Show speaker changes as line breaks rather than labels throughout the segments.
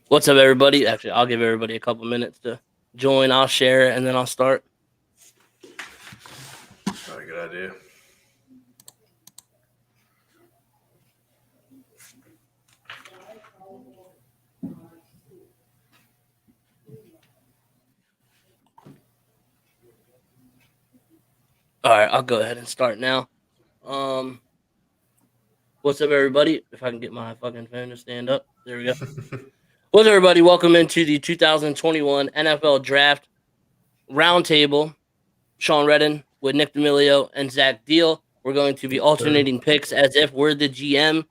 What's up, everybody? Actually, I'll give everybody a couple minutes to join. I'll share, and then I'll start.
Probably a good idea.
All right, I'll go ahead and start now. What's up, everybody? If I can get my fucking phone to stand up. There we go. What's up, everybody? Welcome into the 2021 NFL Draft Roundtable. Sean Redden with Nick D'Amelio and Zach Deal. We're going to be alternating picks as if we're the GM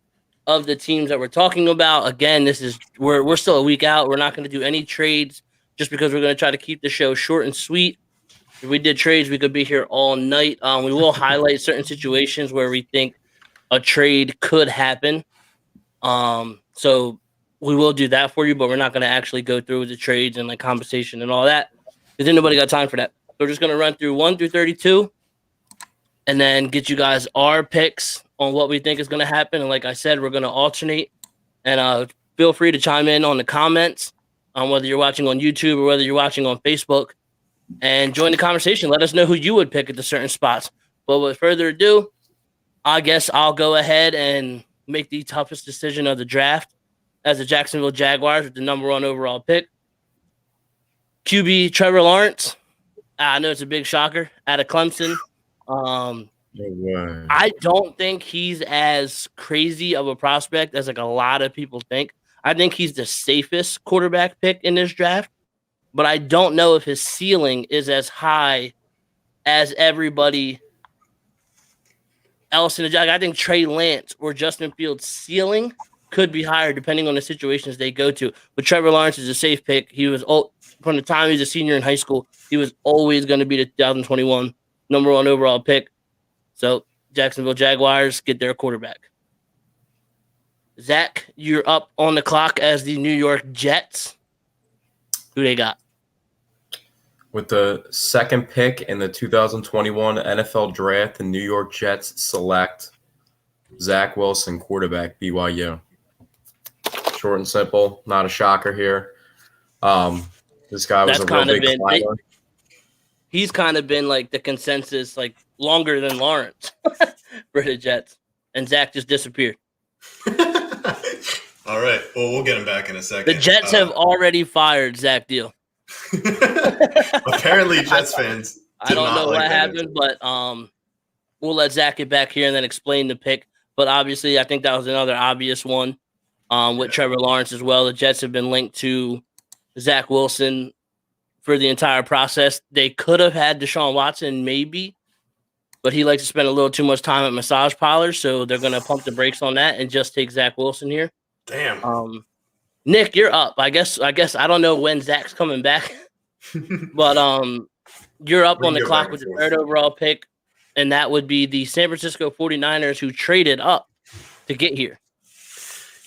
of the teams that we're talking about. Again, we're still a week out. We're not going to do any trades just because we're going to try to keep the show short and sweet. If we did trades, we could be here all night. We will highlight certain situations where we think a trade could happen. So we will do that for you, but we're not going to actually go through with the trades and like compensation and all that because nobody got time for that. So we're just going to run through 1 through 32 and then get you guys our picks on what we think is going to happen. And like I said, we're going to alternate. And feel free to chime in on the comments on whether you're watching on YouTube or whether you're watching on Facebook. And join the conversation. Let us know who you would pick at the certain spots. But with further ado, I guess I'll go ahead and make the toughest decision of the draft as the Jacksonville Jaguars with the number 1 overall pick. QB Trevor Lawrence. I know it's a big shocker out of Clemson. I don't think he's as crazy of a prospect as like a lot of people think. I think he's the safest quarterback pick in this draft. But I don't know if his ceiling is as high as everybody else in the Jag. I think Trey Lance or Justin Fields' ceiling could be higher depending on the situations they go to. But Trevor Lawrence is a safe pick. He was from the time he was a senior in high school, he was always going to be the 2021 number 1 overall pick. So Jacksonville Jaguars get their quarterback. Zach, you're up on the clock as the New York Jets. Who they got?
With the second pick in the 2021 NFL Draft, the New York Jets select Zach Wilson, quarterback, BYU. Short and simple, not a shocker here. This guy was a real big climber.
He's kind of been like the consensus, like longer than Lawrence for the Jets, and Zach just disappeared.
All right. Well, we'll get him back in a second.
The Jets have already fired Zach Deal.
Apparently, Jets fans.
I don't know what happened, but we'll let Zach get back here and then explain the pick. But obviously, I think that was another obvious one with Trevor Lawrence as well. The Jets have been linked to Zach Wilson for the entire process. They could have had Deshaun Watson, maybe, but he likes to spend a little too much time at massage parlors, so they're going to pump the brakes on that and just take Zach Wilson here.
Damn.
Nick, you're up. I guess I don't know when Zach's coming back, but you're up on the clock with the 3rd overall pick, and that would be the San Francisco 49ers who traded up to get here.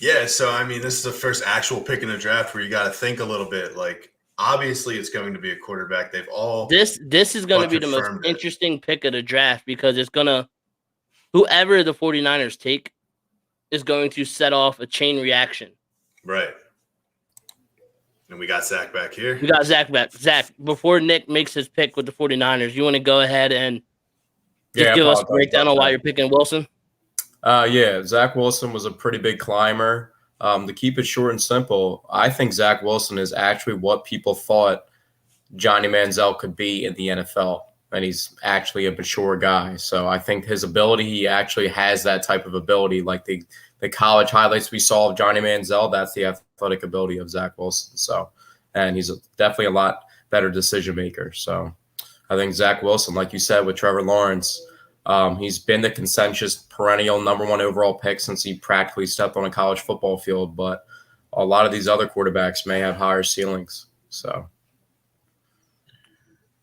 Yeah, so I mean, this is the first actual pick in the draft where you got to think a little bit. Like, obviously, it's going to be a quarterback. They've all
this is going to be the most interesting pick of the draft because it's gonna whoever the 49ers take is going to set off a chain reaction.
Right. And we got Zach back here.
We got Zach back. Zach, before Nick makes his pick with the 49ers, you want to go ahead and just give us a breakdown on why you're picking Wilson?
Zach Wilson was a pretty big climber. To keep it short and simple, I think Zach Wilson is actually what people thought Johnny Manziel could be in the NFL, and he's actually a mature guy. So I think his ability, he actually has that type of ability. Like the college highlights we saw of Johnny Manziel, that's the athletic ability of Zach Wilson. So, and he's definitely a lot better decision maker. So I think Zach Wilson, like you said, with Trevor Lawrence, he's been the consensus perennial number 1 overall pick since he practically stepped on a college football field. But a lot of these other quarterbacks may have higher ceilings. So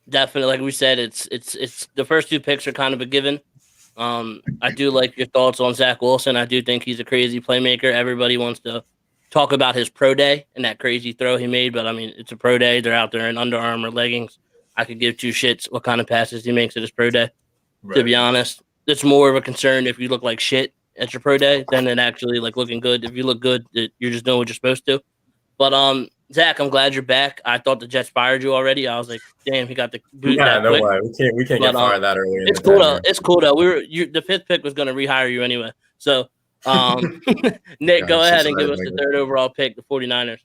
definitely, like we said, it's the first 2 picks are kind of a given. I do like your thoughts on Zach Wilson. I do think he's a crazy playmaker. Everybody wants to talk about his pro day and that crazy throw he made, but I mean, it's a pro day. They're out there in Under Armour leggings. I could give 2 shits what kind of passes he makes at his pro day. Right. To be honest, it's more of a concern if you look like shit at your pro day than it actually like looking good. If you look good, you're just doing what you're supposed to. But Zach, I'm glad you're back. I thought the Jets fired you already. I was like, damn, he got the boot
Nah,
that
no
quick.
way. We can't get fired that early in
It's
the
cool though.
tenure.
It's cool though. The fifth pick was going to rehire you anyway. So, Nick, go ahead and give us the third overall pick, the 49ers.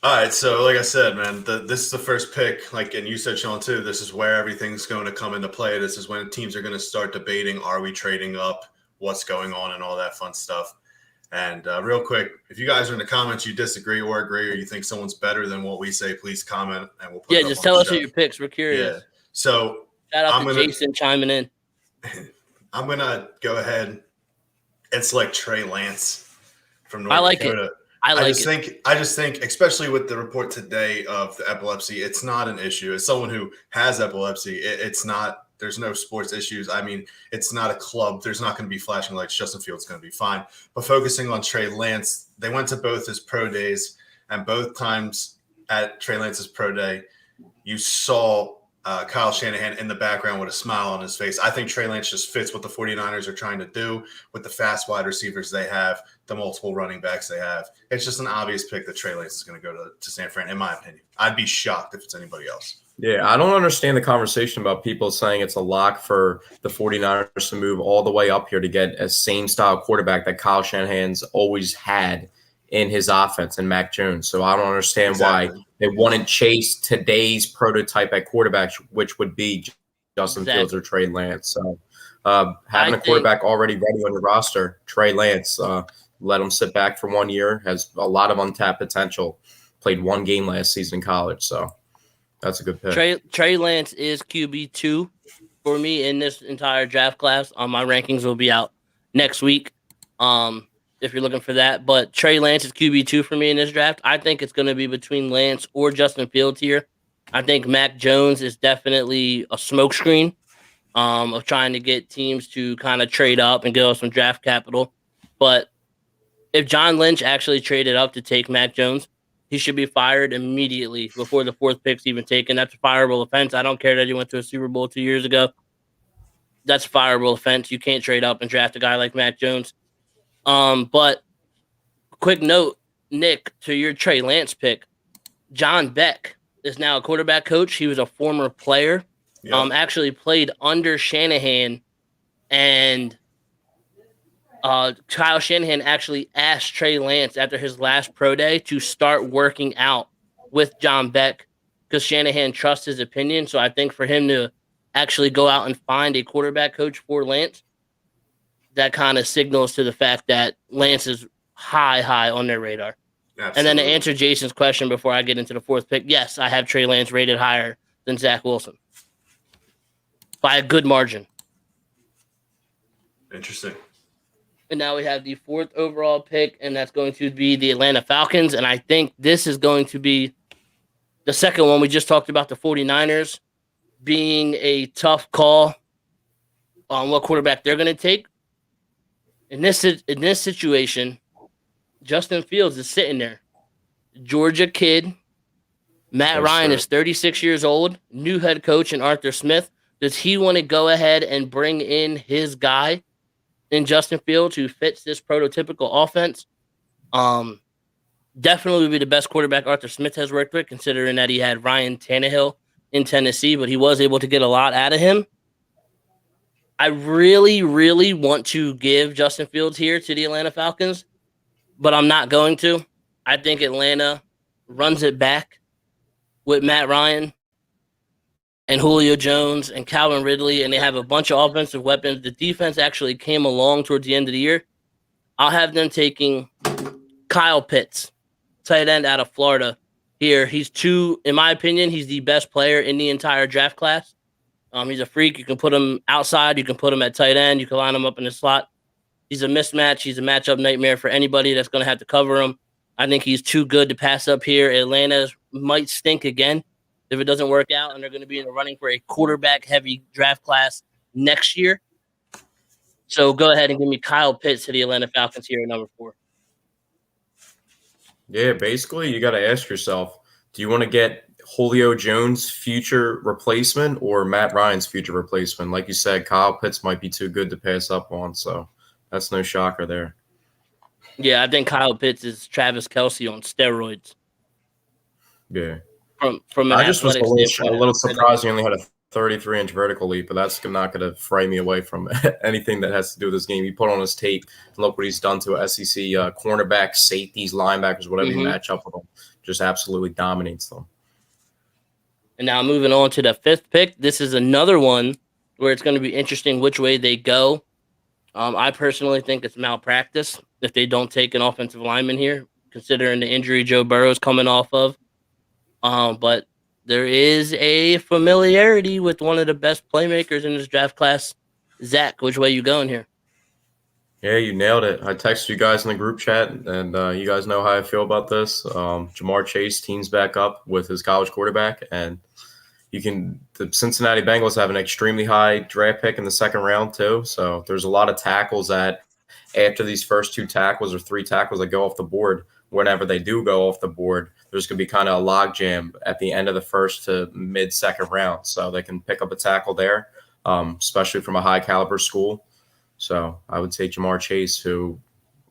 All right, so like I said, man, this is the first pick. Like, and you said, Sean, too. This is where everything's going to come into play. This is when teams are going to start debating: are we trading up? What's going on, and all that fun stuff. And real quick, if you guys are in the comments, you disagree or agree, or you think someone's better than what we say, please comment, and we'll put it up
just
on
tell
the
us
show.
who your picks. We're curious.
Yeah. So
shout out to Jason chiming in.
I'm gonna go ahead and select Trey Lance from North Dakota. I just think, especially with the report today of the epilepsy, it's not an issue. As someone who has epilepsy, it's not. There's no sports issues. I mean, it's not a club. There's not going to be flashing lights. Justin Fields going to be fine. But focusing on Trey Lance, they went to both his pro days, and both times at Trey Lance's pro day, you saw Kyle Shanahan in the background with a smile on his face. I think Trey Lance just fits what the 49ers are trying to do with the fast wide receivers they have, the multiple running backs they have. It's just an obvious pick that Trey Lance is going to go to San Fran, in my opinion. I'd be shocked if it's anybody else.
Yeah, I don't understand the conversation about people saying it's a lock for the 49ers to move all the way up here to get a same style quarterback that Kyle Shanahan's always had in his offense and Mac Jones. So I don't understand why they wouldn't chase today's prototype at quarterback, which would be Justin Fields or Trey Lance. So having a quarterback already ready on your roster, Trey Lance, let him sit back for 1 year, has a lot of untapped potential, played one game last season in college. So that's a good pick.
Trey Lance is QB2 for me in this entire draft class. My rankings will be out next week. If you're looking for that. But Trey Lance is QB2 for me in this draft. I think it's going to be between Lance or Justin Fields here. I think Mac Jones is definitely a smokescreen of trying to get teams to kind of trade up and give us some draft capital. But if John Lynch actually traded up to take Mac Jones, he should be fired immediately before the fourth pick's even taken. That's a fireable offense. I don't care that he went to a Super Bowl 2 years ago. That's a fireable offense. You can't trade up and draft a guy like Mac Jones. But quick note, Nick, to your Trey Lance pick, John Beck is now a quarterback coach. He was a former player, actually played under Shanahan, and Kyle Shanahan actually asked Trey Lance after his last pro day to start working out with John Beck because Shanahan trusts his opinion. So I think for him to actually go out and find a quarterback coach for Lance, that kind of signals to the fact that Lance is high on their radar. Absolutely. And then to answer Jason's question before I get into the fourth pick, yes, I have Trey Lance rated higher than Zach Wilson by a good margin.
Interesting.
And now we have the fourth overall pick, and that's going to be the Atlanta Falcons. And I think this is going to be the second one. We just talked about the 49ers being a tough call on what quarterback they're going to take. In this situation, Justin Fields is sitting there. Georgia kid. Matt Ryan is 36 years old. New head coach in Arthur Smith. Does he want to go ahead and bring in his guy in Justin Fields who fits this prototypical offense? Definitely would be the best quarterback Arthur Smith has worked with, considering that he had Ryan Tannehill in Tennessee, but he was able to get a lot out of him. I really, really want to give Justin Fields here to the Atlanta Falcons, but I'm not going to. I think Atlanta runs it back with Matt Ryan and Julio Jones and Calvin Ridley, and they have a bunch of offensive weapons. The defense actually came along towards the end of the year. I'll have them taking Kyle Pitts, tight end out of Florida here. In my opinion, he's the best player in the entire draft class. He's a freak. You can put him outside. You can put him at tight end. You can line him up in the slot. He's a mismatch. He's a matchup nightmare for anybody that's going to have to cover him. I think he's too good to pass up here. Atlanta might stink again if it doesn't work out, and they're going to be in the running for a quarterback-heavy draft class next year. So go ahead and give me Kyle Pitts to the Atlanta Falcons here at number 4.
Yeah, basically you got to ask yourself, do you want to get Julio Jones' future replacement or Matt Ryan's future replacement? Like you said, Kyle Pitts might be too good to pass up on, so that's no shocker there.
Yeah, I think Kyle Pitts is Travis Kelce on steroids.
Yeah.
From an
I just was
athletic standpoint,
a little surprised he only had a 33-inch vertical leap, but that's not going to fray me away from anything that has to do with this game. He put on his tape, and look what he's done to SEC cornerbacks, safeties, linebackers, whatever you match up with them. Just absolutely dominates them.
And now moving on to the 5th pick. This is another one where it's going to be interesting which way they go. I personally think it's malpractice if they don't take an offensive lineman here, considering the injury Joe Burrow's coming off of. But there is a familiarity with one of the best playmakers in this draft class. Zach, which way you going here?
Yeah, you nailed it. I texted you guys in the group chat, and you guys know how I feel about this. Jamar Chase teams back up with his college quarterback, and the Cincinnati Bengals have an extremely high draft pick in the 2nd round too. So there's a lot of tackles that after these first 2 tackles or 3 tackles that go off the board, whenever they do go off the board, there's going to be kind of a logjam at the end of the 1st to mid-2nd round. So they can pick up a tackle there, especially from a high caliber school. So I would say Jamar Chase, who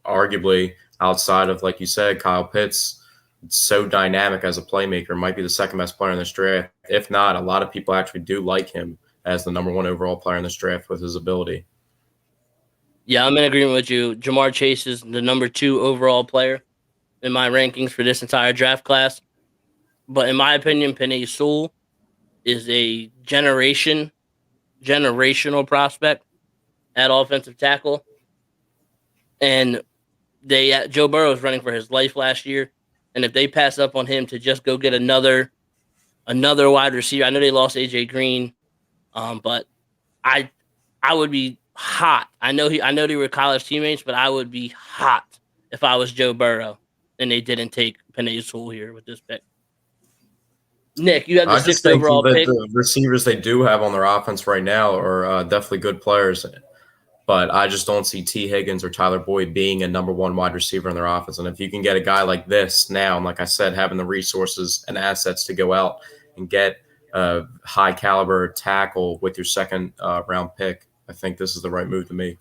arguably outside of, like you said, Kyle Pitts, so dynamic as a playmaker, might be the 2nd best player in this draft. If not, a lot of people actually do like him as the number 1 overall player in this draft with his ability.
Yeah, I'm in agreement with you. Jamar Chase is the number 2 overall player in my rankings for this entire draft class. But in my opinion, Penei Sewell is a generational prospect at offensive tackle. And Joe Burrow was running for his life last year. And if they pass up on him to just go get another wide receiver, I know they lost AJ Green, but I would be hot. I know they were college teammates, but I would be hot if I was Joe Burrow and they didn't take Penei Sewell here with this pick. Nick, you have the 6th overall pick.
The receivers they do have on their offense right now are definitely good players. But I just don't see T. Higgins or Tyler Boyd being a number 1 wide receiver in their offense. And if you can get a guy like this now, and like I said, having the resources and assets to go out and get a high caliber tackle with your 2nd round pick, I think this is the right move to make.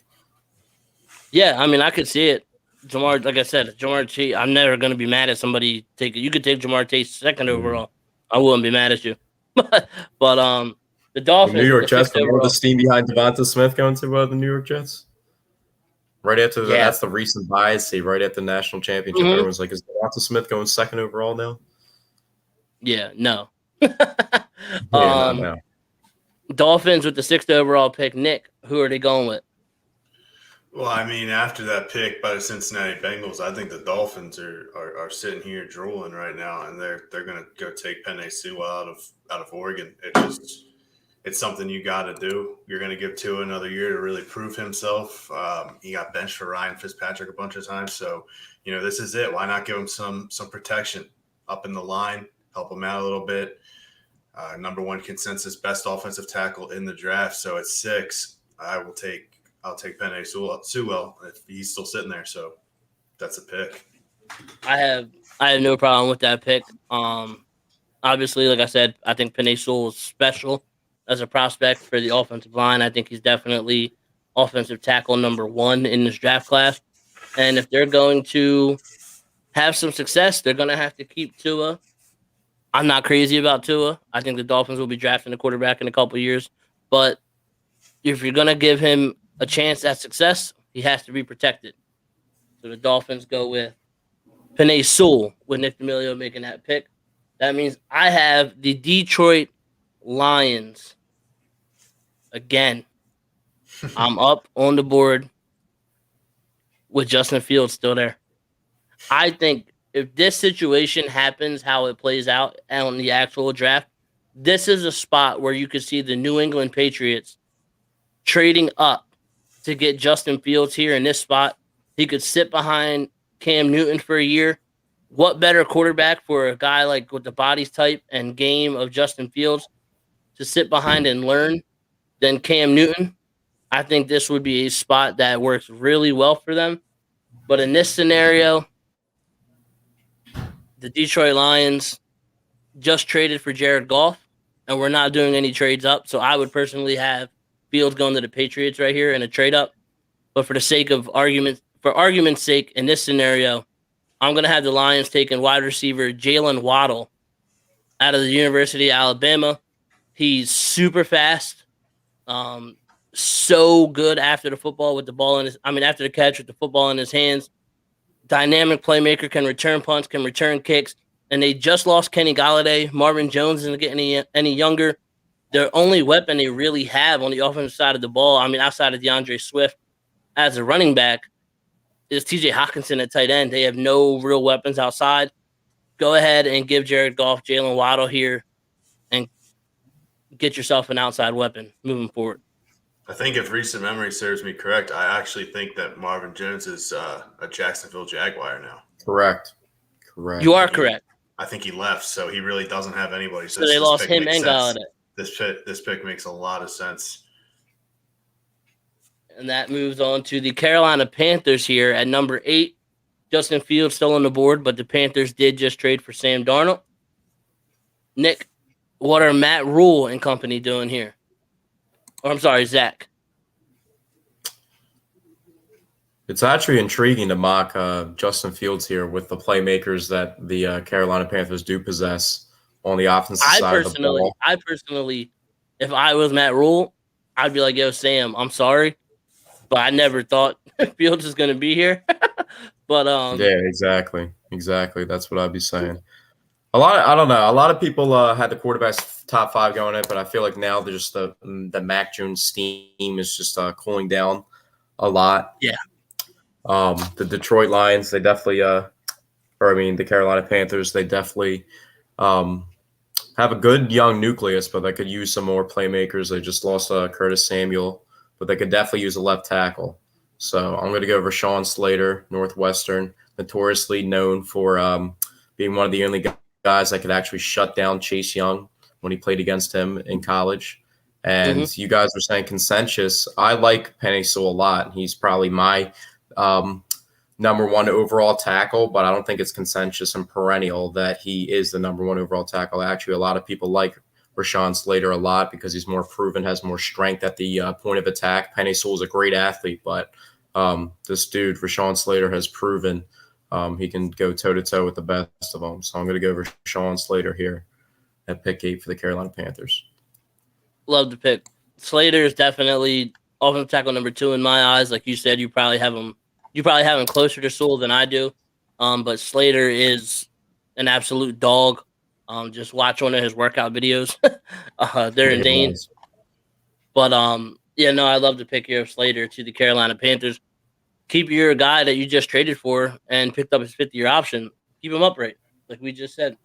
Yeah, I mean, I could see it. Jamar, like I said, Jamar Chase, I'm never going to be mad at somebody taking. You could take Jamar Chase 2nd overall. I wouldn't be mad at you. but the Dolphins,
the New York Jets, the steam behind Devonta Smith going to the New York Jets. Right after that's the recent bias. Right after the national championship, everyone's like, "Is Devonta Smith going 2nd overall now?"
Yeah, no.
No.
Dolphins with the 6th overall pick. Nick, who are they going with?
Well, I mean, after that pick by the Cincinnati Bengals, I think the Dolphins are sitting here drooling right now, and they're going to go take Penei Sewell out of Oregon. It's something you got to do. You're going to give Tua another year to really prove himself. He got benched for Ryan Fitzpatrick a bunch of times, so this is it. Why not give him some protection up in the line, help him out a little bit? Number 1 consensus best offensive tackle in the draft. So at 6, I'll take Penei Sewell if he's still sitting there. So that's a pick.
I have no problem with that pick. Obviously, like I said, I think Penei Sewell is special as a prospect for the offensive line. I think he's definitely offensive tackle number 1 in this draft class. And if they're going to have some success, they're going to have to keep Tua. I'm not crazy about Tua. I think the Dolphins will be drafting a quarterback in a couple of years. But if you're going to give him a chance at success, he has to be protected. So the Dolphins go with Penei Sewell with Nick D'Amelio making that pick. That means I have the Detroit Lions again. I'm up on the board with Justin Fields still there. I think if this situation happens how it plays out on the actual draft, this is a spot where you could see the New England Patriots trading up to get Justin Fields here in this spot. He could sit behind Cam Newton for a year. What better quarterback for a guy like with the body type and game of Justin Fields to sit behind and learn than Cam Newton? I think this would be a spot that works really well for them. But in this scenario, the Detroit Lions just traded for Jared Goff, and we're not doing any trades up. So I would personally have Fields going to the Patriots right here in a trade up. But for the sake of argument, for argument's sake, in this scenario, I'm going to have the Lions taking wide receiver Jalen Waddle out of the University of Alabama. He's super fast, so good after the football with the ball in his. After the catch with the football in his hands. Dynamic playmaker, can return punts, can return kicks, and they just lost Kenny Golladay. Marvin Jones isn't getting any younger. Their only weapon they really have on the offensive side of the ball, outside of DeAndre Swift as a running back, is TJ Hockenson at tight end. They have no real weapons outside. Go ahead and give Jared Goff, Jalen Waddle here, and get yourself an outside weapon moving forward.
I think if recent memory serves me correct, I actually think that Marvin Jones is a Jacksonville Jaguar now.
Correct.
You are correct.
I think he left, so he really doesn't have anybody.
So they lost him and Golladay.
This pick makes a lot of sense.
And that moves on to the Carolina Panthers here at number 8. Justin Fields still on the board, but the Panthers did just trade for Sam Darnold. Nick, what are Matt Rule and company doing here? Or I'm sorry, Zach.
It's actually intriguing to mock Justin Fields here with the playmakers that the Carolina Panthers do possess on the offensive side of the ball.
I personally, if I was Matt Rule, I'd be like, yo, Sam, I'm sorry, but I never thought Fields is going to be here. But
yeah, exactly. That's what I'd be saying. I don't know. A lot of people had the quarterbacks top 5 going in, but I feel like now there's the Mac Jones steam is just cooling down a lot.
Yeah.
The Detroit Lions, they definitely, the Carolina Panthers, they definitely have a good young nucleus, but they could use some more playmakers. They just lost Curtis Samuel, but they could definitely use a left tackle. So I'm going to go Rashawn Slater, Northwestern, notoriously known for being one of the only guys that could actually shut down Chase Young when he played against him in college. And you guys were saying consensus. I like Penei Sewell a lot. He's probably my number 1 overall tackle, but I don't think it's consensus and perennial that he is the number 1 overall tackle. Actually, a lot of people like Rashawn Slater a lot because he's more proven, has more strength at the point of attack. Penei Sewell is a great athlete, but this dude, Rashawn Slater, has proven he can go toe-to-toe with the best of them. So I'm going to go Rashawn Slater here at pick 8 for the Carolina Panthers.
Love the pick. Slater is definitely offensive tackle number 2 in my eyes. Like you said, you probably have him closer to Sewell than I do. But Slater is an absolute dog. Just watch one of his workout videos. They're insane. But I love the pick here of Slater to the Carolina Panthers. Keep your guy that you just traded for and picked up his 5th-year option. Keep him upright, like we just said.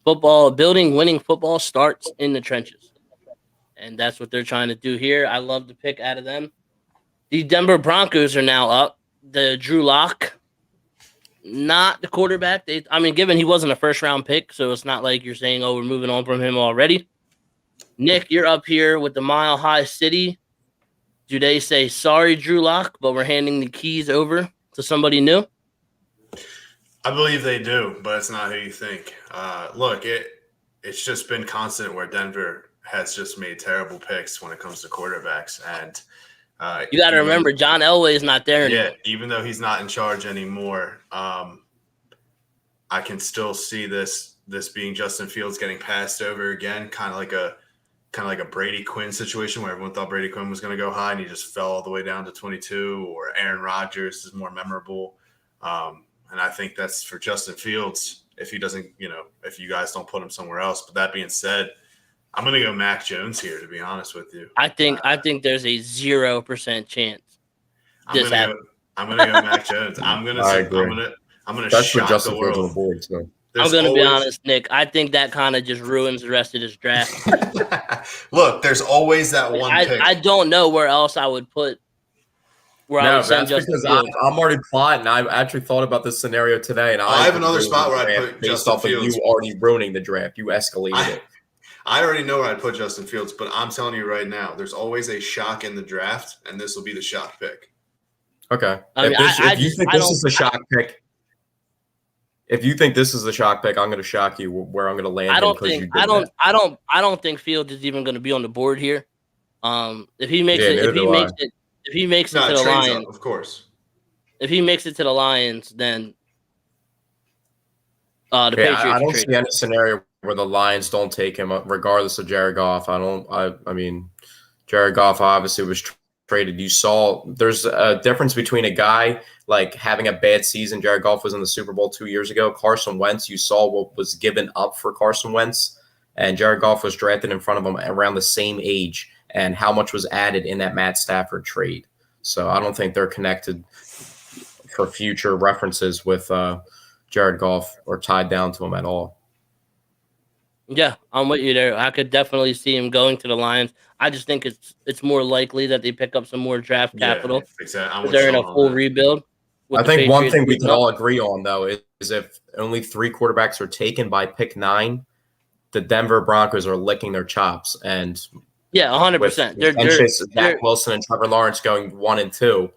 Winning football starts in the trenches. And that's what they're trying to do here. I love the pick out of them. The Denver Broncos are now up. The Drew Lock, not the quarterback. Given he wasn't a first-round pick, so it's not like you're saying, we're moving on from him already. Nick, you're up here with the Mile High City. Do they say, sorry, Drew Lock, but we're handing the keys over to somebody new?
I believe they do, but it's not who you think. It's just been constant where Denver has just made terrible picks when it comes to quarterbacks. And
you got to remember, John Elway is not there anymore.
Yeah, even though he's not in charge anymore, I can still see this being Justin Fields getting passed over again, kind of like a Brady Quinn situation where everyone thought Brady Quinn was going to go high and he just fell all the way down to 22, or Aaron Rodgers is more memorable. And I think that's for Justin Fields if he doesn't, if you guys don't put him somewhere else. But that being said, I'm going to go Mac Jones here, to be honest with you.
I think there's a 0% chance
I'm going to go Mac Jones. I'm going to shock the world.
On the board, so.
I'm going to be honest, Nick. I think that kind of just ruins the rest of this draft.
Look, there's always that one pick.
I don't know where else I would put I would send Justin Fields.
I'm already plotting. I actually thought about this scenario today, and I
have another spot where I put Justin Fields.
You already ruining the draft. You escalated it.
I already know where I'd put Justin Fields, but I'm telling you right now, there's always a shock in the draft, and this will be the shock pick.
Okay. If you think this is the shock pick, I'm going to shock you where I'm going to land.
I don't think Fields is even going to be on the board here. If he makes it to the Lions,
Of course.
If he makes it to the Lions, then the Patriots.
I don't see any scenario where the Lions don't take him, regardless of Jared Goff. I mean, Jared Goff obviously was traded. You saw there's a difference between a guy like having a bad season. Jared Goff was in the Super Bowl 2 years ago. Carson Wentz, you saw what was given up for Carson Wentz, and Jared Goff was drafted in front of him around the same age, and how much was added in that Matt Stafford trade. So I don't think they're connected for future references with Jared Goff or tied down to him at all.
Yeah, I'm with you there. I could definitely see him going to the Lions. I just think it's more likely that they pick up some more draft capital.
Yeah, exactly.
They're in a full rebuild.
I think one thing we can all agree on, though, is if only 3 quarterbacks are taken by pick 9, the Denver Broncos are licking their chops. And
100%.
Zach Wilson and Trevor Lawrence going 1 and 2.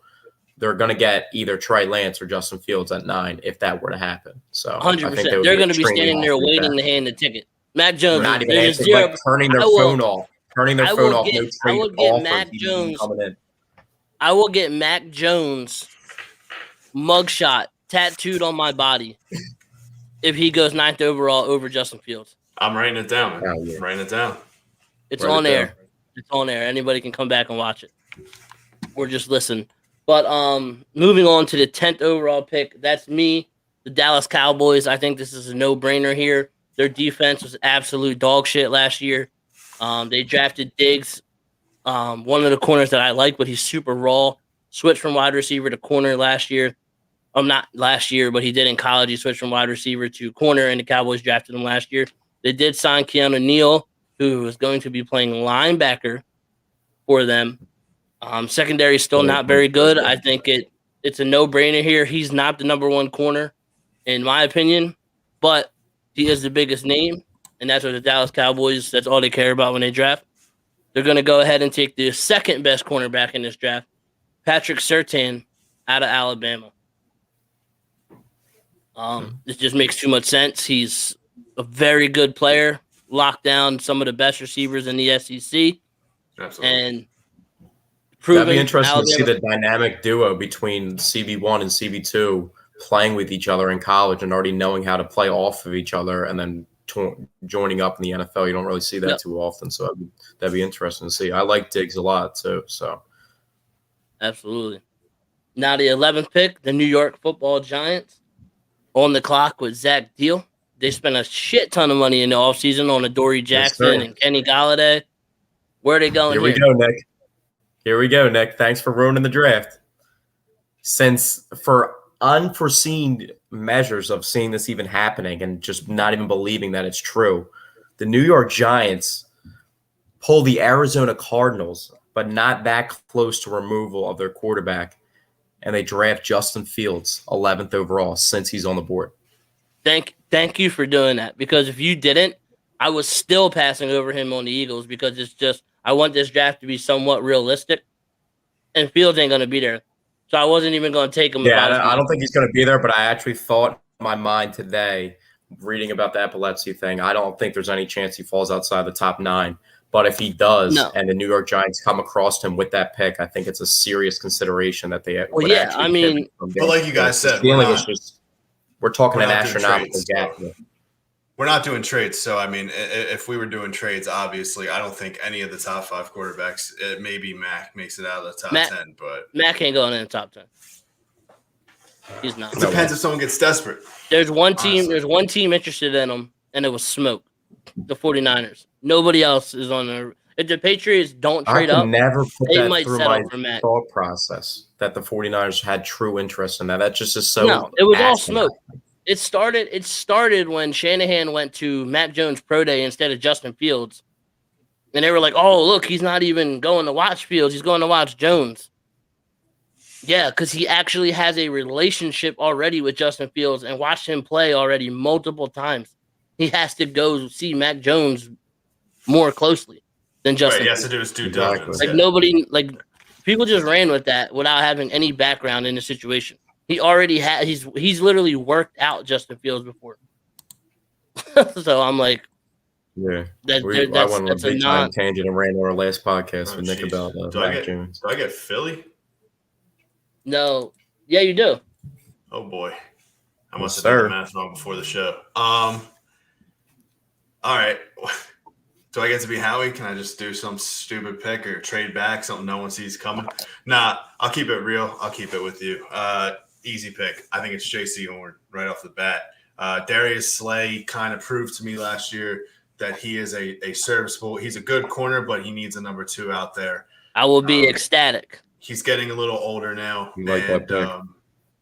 They're going to get either Trey Lance or Justin Fields at 9 if that were to happen. So
100%. They're going to be standing there waiting to hand the ticket. Mac Jones,
turning their phone off. Turning their phone off.
I will get Mac Jones. I will get Mac Jones mugshot tattooed on my body if he goes 9th overall over Justin Fields.
I'm writing it down. I'm writing it down.
It's on air. It's on air. Anybody can come back and watch it or just listen. But moving on to the 10th overall pick, that's me, the Dallas Cowboys. I think this is a no-brainer here. Their defense was absolute dog shit last year. They drafted Diggs, one of the corners that I like, but he's super raw. Switched from wide receiver to corner last year. Not last year, but he did in college. He switched from wide receiver to corner, and the Cowboys drafted him last year. They did sign Keanu Neal, who is going to be playing linebacker for them. Secondary is still not very good. I think it's a no-brainer here. He's not the number 1 corner, in my opinion, but he is the biggest name, and that's what the Dallas Cowboys, that's all they care about when they draft. They're going to go ahead and take the second best cornerback in this draft, Patrick Surtain out of Alabama. This just makes too much sense. He's a very good player, locked down some of the best receivers in the SEC.
Absolutely.
And
that'd be interesting to see the dynamic duo between CB1 and CB2 playing with each other in college and already knowing how to play off of each other and then joining up in the NFL. You don't really see that too often. So that'd be interesting to see. I like Diggs a lot too. So
absolutely. Now the 11th pick, the New York Football Giants on the clock with Zach Deal. They spent a shit ton of money in the offseason on Adoree Jackson and Kenny Golladay. Where are they going here?
Here we go, Nick. Thanks for ruining the draft. Since for unforeseen measures of seeing this even happening and just not even believing that it's true, the New York Giants pull the Arizona Cardinals, but not that close to removal of their quarterback, and they draft Justin Fields 11th overall since he's on the board.
Thank you for doing that, because if you didn't, I was still passing over him on the Eagles because it's just I want this draft to be somewhat realistic, and Fields ain't going to be there. So I wasn't even going to take him.
Yeah, I don't think he's going to be there, but I actually thought in my mind today, reading about the epilepsy thing, I don't think there's any chance he falls outside the top 9. But if he does, and the New York Giants come across him with that pick, I think it's a serious consideration that they would actually
but like you guys said,
we're talking an astronomical gap.
We're not doing trades. So, I mean, if we were doing trades, obviously, I don't think any of the top 5 quarterbacks, maybe Mac makes it out of the top 10, but
Mac ain't going in the top 10. He's not.
It depends if someone gets desperate.
There's one team interested in him, and it was smoke. The 49ers. Nobody else is on there. If the Patriots don't trade up,
never put
they
that
might
through
settle
my
for Mac.
thought process that the 49ers had true interest in that. That just is so.
No, it was all smoke. It started when Shanahan went to Mac Jones Pro Day instead of Justin Fields. And they were like, oh, look, he's not even going to watch Fields. He's going to watch Jones. Yeah, because he actually has a relationship already with Justin Fields and watched him play already multiple times. He has to go see Mac Jones more closely than Justin
Fields. He has to do his due diligence.
People just ran with that without having any background in the situation. He already he's literally worked out Justin Fields before. So I'm like,
I went on a big time tangent and ran on our last podcast with Nick about Mac Jones.
Do I get Philly?
No, Yeah, you do.
Oh boy, I must have done the math wrong before the show. All right. Do I get to be Howie? Can I just do some stupid pick or trade back, something no one sees coming? Nah, I'll keep it real. I'll keep it with you. Easy pick. I think it's J.C. Horn right off the bat. Darius Slay kind of proved to me last year that he is a serviceable. He's a good corner, but he needs a number 2 out there.
I will be ecstatic.
He's getting a little older now, and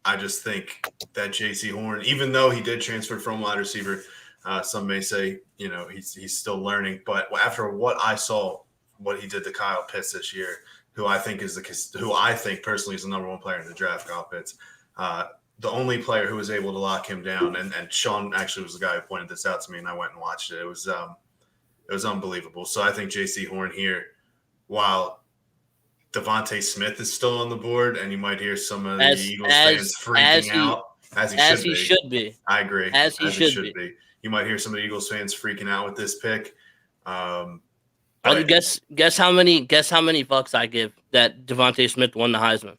I just think that J.C. Horn, even though he did transfer from wide receiver, some may say, he's still learning. But after what I saw, what he did to Kyle Pitts this year, who I think personally is the number 1 player in the draft, Kyle Pitts, the only player who was able to lock him down, and Sean actually was the guy who pointed this out to me, and I went and watched it. It was unbelievable. So I think J.C. Horn here, while Devontae Smith is still on the board, and you might hear some of the Eagles fans freaking out, as he should be. I agree. As he should be. You might hear some of the Eagles fans freaking out with this pick.
Guess how many fucks I give that Devontae Smith won the Heisman?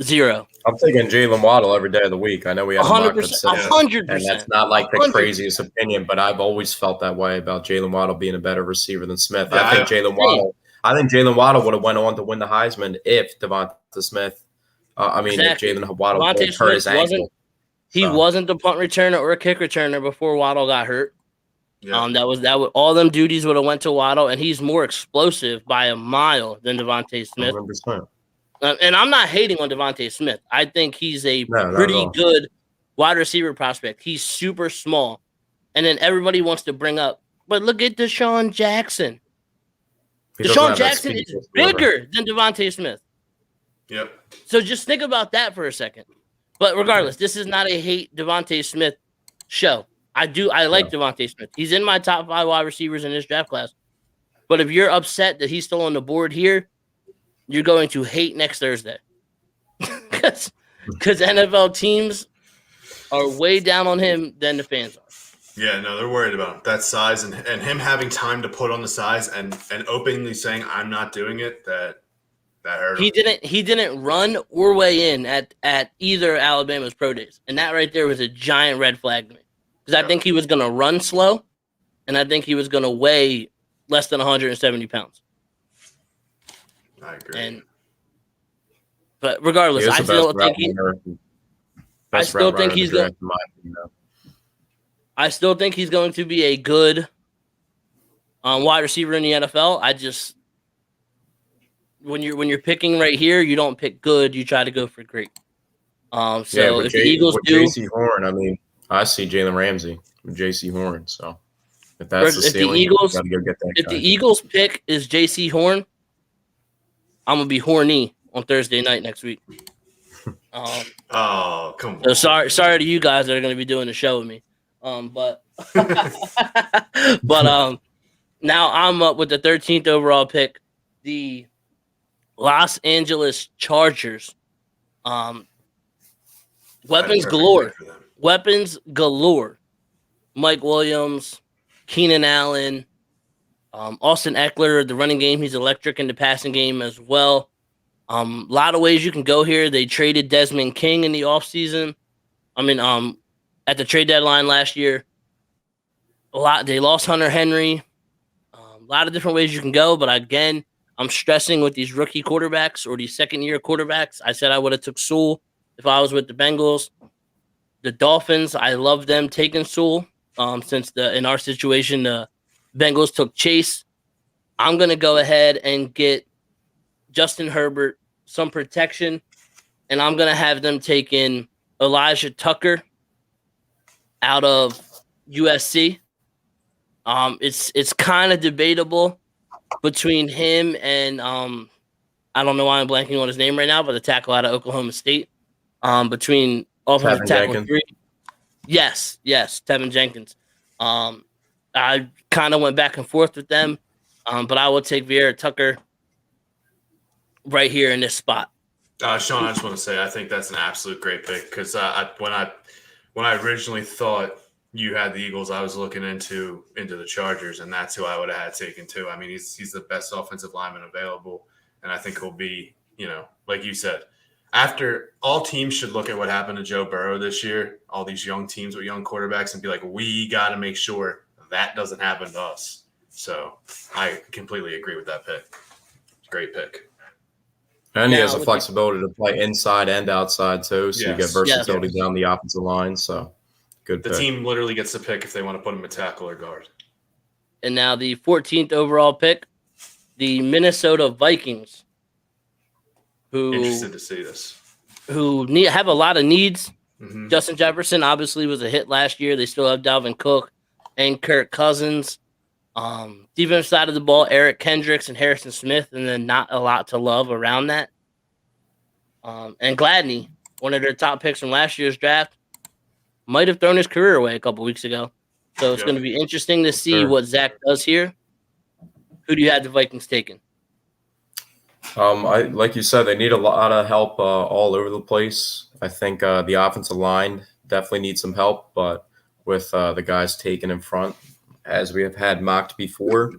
0.
I'm taking Jalen Waddle every day of the week. I know we have
100%, 100%,
and that's not like the 100%. Craziest opinion, but I've always felt that way about Jalen Waddle being a better receiver than Smith. Yeah, I think Jalen Waddle would have went on to win the Heisman if Devontae Smith. If Jalen Waddle hurt his ankle.
He wasn't the punt returner or a kick returner before Waddle got hurt. Yeah. That would all them duties would have went to Waddle, and he's more explosive by a mile than Devontae Smith.
100%.
And I'm not hating on Devontae Smith. I think he's a pretty good wide receiver prospect. He's super small, and then everybody wants to bring up, but look at Deshaun Jackson. Deshaun Jackson is bigger than Devontae Smith.
Yep.
So just think about that for a second. But regardless, this is not a hate Devontae Smith show. I like Devontae Smith. He's in my top 5 wide receivers in this draft class. But if you're upset that he's still on the board here, you're going to hate next Thursday. Because NFL teams are way down on him than the fans are.
Yeah, no, they're worried about that size and him having time to put on the size and openly saying, I'm not doing it, that hurt him.
He didn't run or weigh in at either Alabama's pro days. And that right there was a giant red flag to me. Because I think he was going to run slow, and I think he was going to weigh less than 170 pounds.
I agree.
But regardless, I still think he's going to be a good wide receiver in the NFL. I just when you're picking right here, you don't pick good, you try to go for great. If the Eagles do
J.C. Horn, I see Jalen Ramsey with J.C. Horn. So if that's the ceiling, you gotta go get that guy.
The Eagles pick is J.C. Horn, I'm gonna be horny on Thursday night next week.
Oh, come on.
So sorry to you guys that are gonna be doing the show with me. But now I'm up with the 13th overall pick, the Los Angeles Chargers. Weapons galore. Mike Williams, Keenan Allen, Austin Eckler, the running game. He's electric in the passing game as well. A lot of ways you can go here. They traded Desmond King in the offseason. At the trade deadline last year. They lost Hunter Henry. A lot of different ways you can go, but again, I'm stressing with these rookie quarterbacks or these second-year quarterbacks. I said I would have took Sewell if I was with the Bengals. The Dolphins, I love them taking Sewell. Since in our situation, the Bengals took Chase. I'm going to go ahead and get Justin Herbert some protection, and I'm going to have them take in Elijah Tucker out of USC. It's kind of debatable between him and I don't know why I'm blanking on his name right now, but the tackle out of Oklahoma State. Between offensive tackle 3. Yes, Tevin Jenkins. I kind of went back and forth with them, but I will take Vera Tucker right here in this spot.
Sean, I just want to say I think that's an absolute great pick because when I originally thought you had the Eagles, I was looking into the Chargers, and that's who I would have had taken too. He's the best offensive lineman available, and I think he'll be, like you said, after all teams should look at what happened to Joe Burrow this year, all these young teams with young quarterbacks, and be like, we got to make sure that doesn't happen to us. So I completely agree with that pick. Great pick.
And he has the flexibility to play inside and outside too, so you get versatility down the offensive line. So good pick.
The team literally gets to pick if they want to put him at tackle or guard.
And now the 14th overall pick, the Minnesota Vikings.
Interested to see this.
Who have a lot of needs. Mm-hmm. Justin Jefferson obviously was a hit last year. They still have Dalvin Cook and Kirk Cousins. Defensive side of the ball, Eric Kendricks and Harrison Smith, and then not a lot to love around that. And Gladney, one of their top picks from last year's draft, might have thrown his career away a couple weeks ago. So it's going to be interesting to see what Zach does here. Who do you have the Vikings taking?
Like you said, they need a lot of help all over the place. I think the offensive line definitely needs some help, but with the guys taken in front, as we have had mocked before,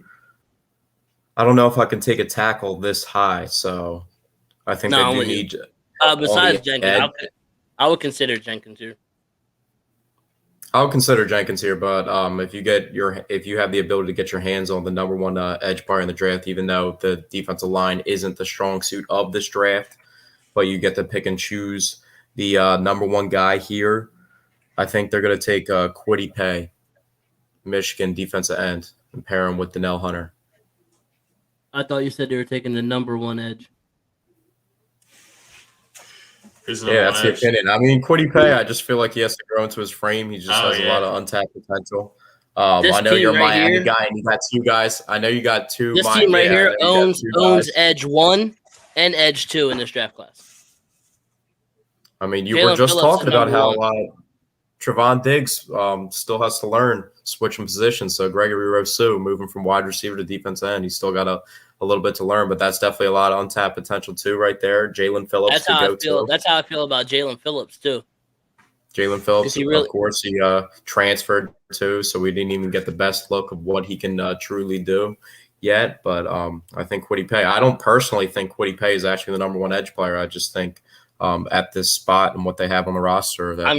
I don't know if I can take a tackle this high. So I think they do need.
Besides Jenkins, I would consider Jenkins here.
I would consider Jenkins here, but if you have the ability to get your hands on the number one edge player in the draft, even though the defensive line isn't the strong suit of this draft, but you get to pick and choose the number one guy here, I think they're going to take Kwity Paye, Michigan defensive end, and pair him with Danielle Hunter.
I thought you said they were taking the number one edge.
That's the opinion. I mean, Kwity Paye, I just feel like he has to grow into his frame. He just has a lot of untapped potential. I know you're a Miami guy, and you got two guys. I know you got two.
This team right here owns edge 1 and edge 2 in this draft class.
I mean, you were just talking about how Trevon Diggs still has to learn switching positions. So Gregory Rousseau moving from wide receiver to defensive end, he's still got a little bit to learn, but that's definitely a lot of untapped potential too, right there. Jalen Phillips.
That's how I feel. That's how I feel about Jalen Phillips too.
Jalen Phillips, of course, he transferred too, so we didn't even get the best look of what he can truly do yet. But I think Kwity Paye. I don't personally think Kwity Paye is actually the number one edge player. I just think at this spot and what they have on the roster, that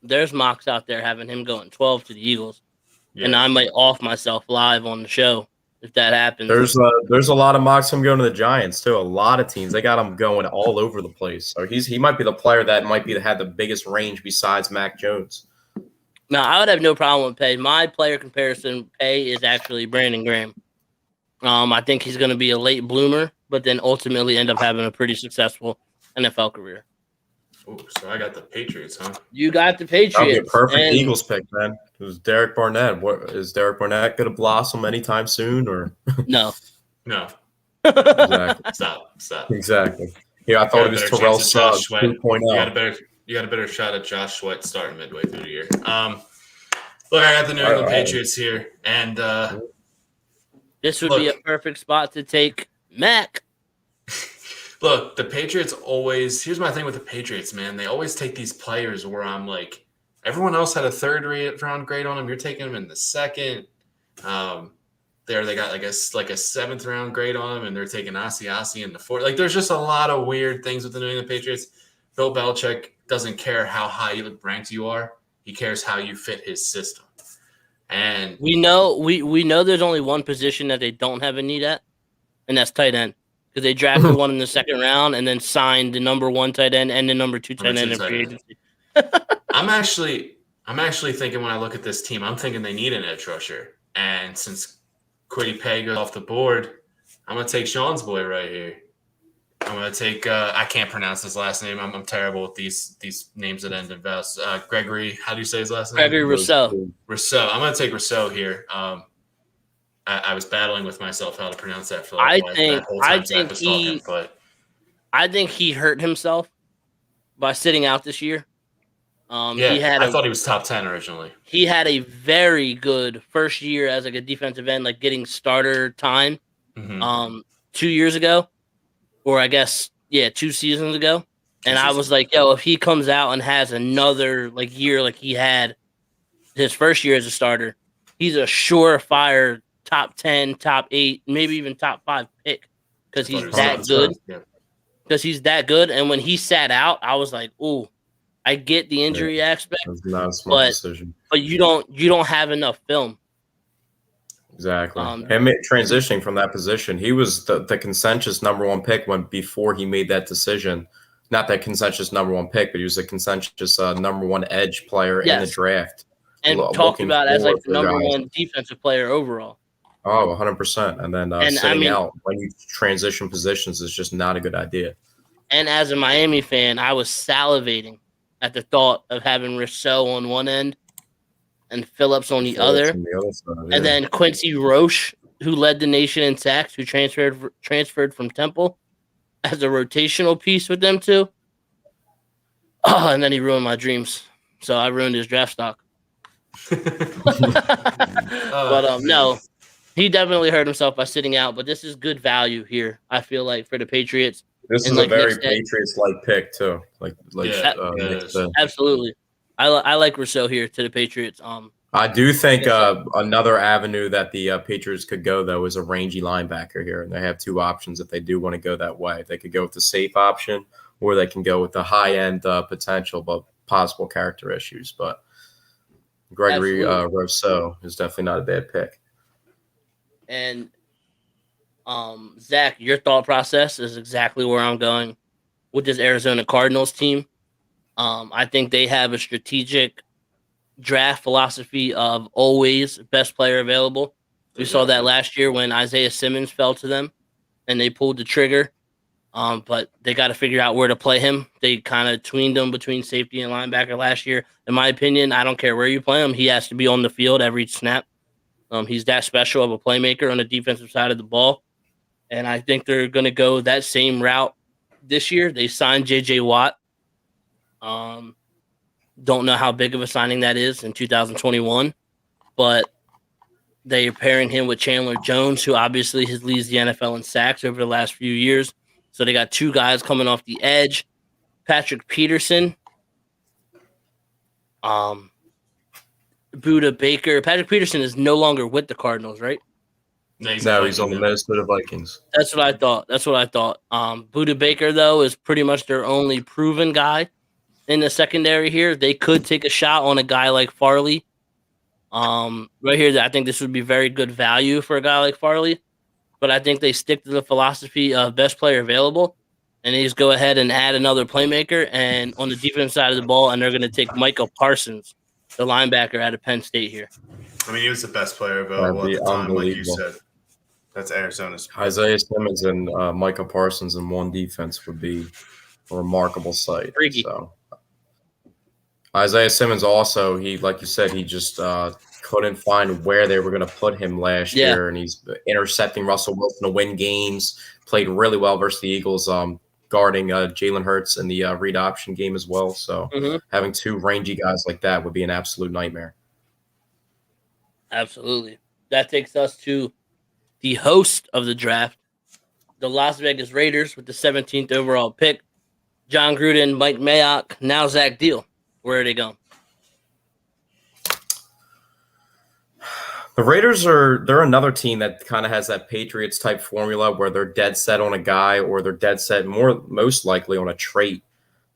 there's mocks out there having him going 12 to the Eagles, and I might off myself live on the show if that happens. There's a lot of mocks him going to the Giants too. A lot of teams, they got him going all over the place. So he might be the player that might have the biggest range besides Mac Jones.
Now I would have no problem with Paye. My player comparison Paye is actually Brandon Graham. I think he's going to be a late bloomer, but then ultimately end up having a pretty successful NFL career.
Oh, so I got the Patriots, huh?
You got the Patriots.
That'd be a perfect Eagles pick, man. It was Derek Barnett. Is Derek Barnett going to blossom anytime soon, or
no?
Exactly.
Stop.
Exactly. Yeah, I thought it was Terrell Suggs 2.0.
You got a better shot at Josh Sweat starting midway through the year. Look, I got the New England Patriots here, and
this would be a perfect spot to take Mac.
Look, the Patriots always – here's my thing with the Patriots, man. They always take these players where I'm like, everyone else had a third-round grade on them. You're taking them in the second. They got, like a seventh-round grade on them, and they're taking Asiasi in the fourth. Like, there's just a lot of weird things with the New England Patriots. Bill Belichick doesn't care how high ranked you are. He cares how you fit his system. And
we know there's only one position that they don't have a need at, and that's tight end. Because they drafted one in the second round and then signed the number 1 tight end and the number 2 tight end in free agency.
I'm actually thinking when I look at this team, I'm thinking they need an edge rusher. And since Kwity Paye goes off the board, I'm gonna take Sean's boy right here. I'm gonna take I can't pronounce his last name. I'm terrible with these names that end in vowels. Gregory, how do you say his last name?
Gregory Rousseau.
Rousseau. I'm gonna take Rousseau here. I was battling with myself how to pronounce that for
I think he hurt himself by sitting out this year.
I thought he was top 10 originally.
He had a very good first year as like a defensive end, like getting starter time 2 years ago, or I guess 2 seasons ago. And I was like, if he comes out and has another like year like he had his first year as a starter, he's a surefire top 10, top 8, maybe even top 5 pick because he's that good. because he's that good. And when he sat out, I was like, ooh, I get the injury aspect.
That's not a smart decision.
But you don't have enough film.
Exactly. Him transitioning from that position, he was the consensus number one pick before he made that decision. Not that consensus number one pick, but he was a consensus number one edge player in the draft.
And talked about as like the number one defensive player overall.
Oh, 100%. And then sitting out when you transition positions is just not a good idea.
And as a Miami fan, I was salivating at the thought of having Rousseau on one end and Phillips on the other
side, yeah.
And then Quincy Roche, who led the nation in sacks, who transferred from Temple as a rotational piece with them too. Oh, and then he ruined my dreams. So I ruined his draft stock. But no, he definitely hurt himself by sitting out. But this is good value here, I feel like, for the Patriots.
This is a very Patriots-like pick too.
Absolutely. I like Rousseau here to the Patriots.
I do think another avenue that the Patriots could go, though, is a rangy linebacker here. And they have two options if they do want to go that way. They could go with the safe option, or they can go with the high-end potential but possible character issues. But Gregory Rousseau is definitely not a bad pick.
And Zach, your thought process is exactly where I'm going with this Arizona Cardinals team. I think they have a strategic draft philosophy of always best player available. We saw that last year when Isaiah Simmons fell to them and they pulled the trigger. But they got to figure out where to play him. They kind of tweened him between safety and linebacker last year. In my opinion, I don't care where you play him. He has to be on the field every snap. He's that special of a playmaker on the defensive side of the ball. And I think they're going to go that same route this year. They signed J.J. Watt. Don't know how big of a signing that is in 2021, but they are pairing him with Chandler Jones, who obviously has leads the NFL in sacks over the last few years. So they got two guys coming off the edge. Patrick Peterson, Buda Baker. Patrick Peterson is no longer with the Cardinals, right?
No, he's on the Minnesota Vikings.
That's what I thought. Buda Baker, though, is pretty much their only proven guy in the secondary here. They could take a shot on a guy like Farley. Right here, I think this would be very good value for a guy like Farley. But I think they stick to the philosophy of best player available, and they just go ahead and add another playmaker and on the defensive side of the ball, and they're going to take Micah Parsons, the linebacker out of Penn State here.
I mean, he was the best player available at the time, like you said. That's Arizona's.
Isaiah Simmons and Micah Parsons in one defense would be a remarkable sight.
Freaky.
So Isaiah Simmons also, he like you said, he just couldn't find where they were going to put him last year, and he's intercepting Russell Wilson to win games. Played really well versus the Eagles, guarding Jalen Hurts in the read option game as well. So having two rangy guys like that would be an absolute nightmare.
Absolutely. That takes us to the host of the draft, the Las Vegas Raiders, with the 17th overall pick. John Gruden, Mike Mayock, now Zach Deal. Where are they going?
The Raiders they're another team that kind of has that Patriots type formula where they're dead set on a guy or they're dead set most likely on a trait.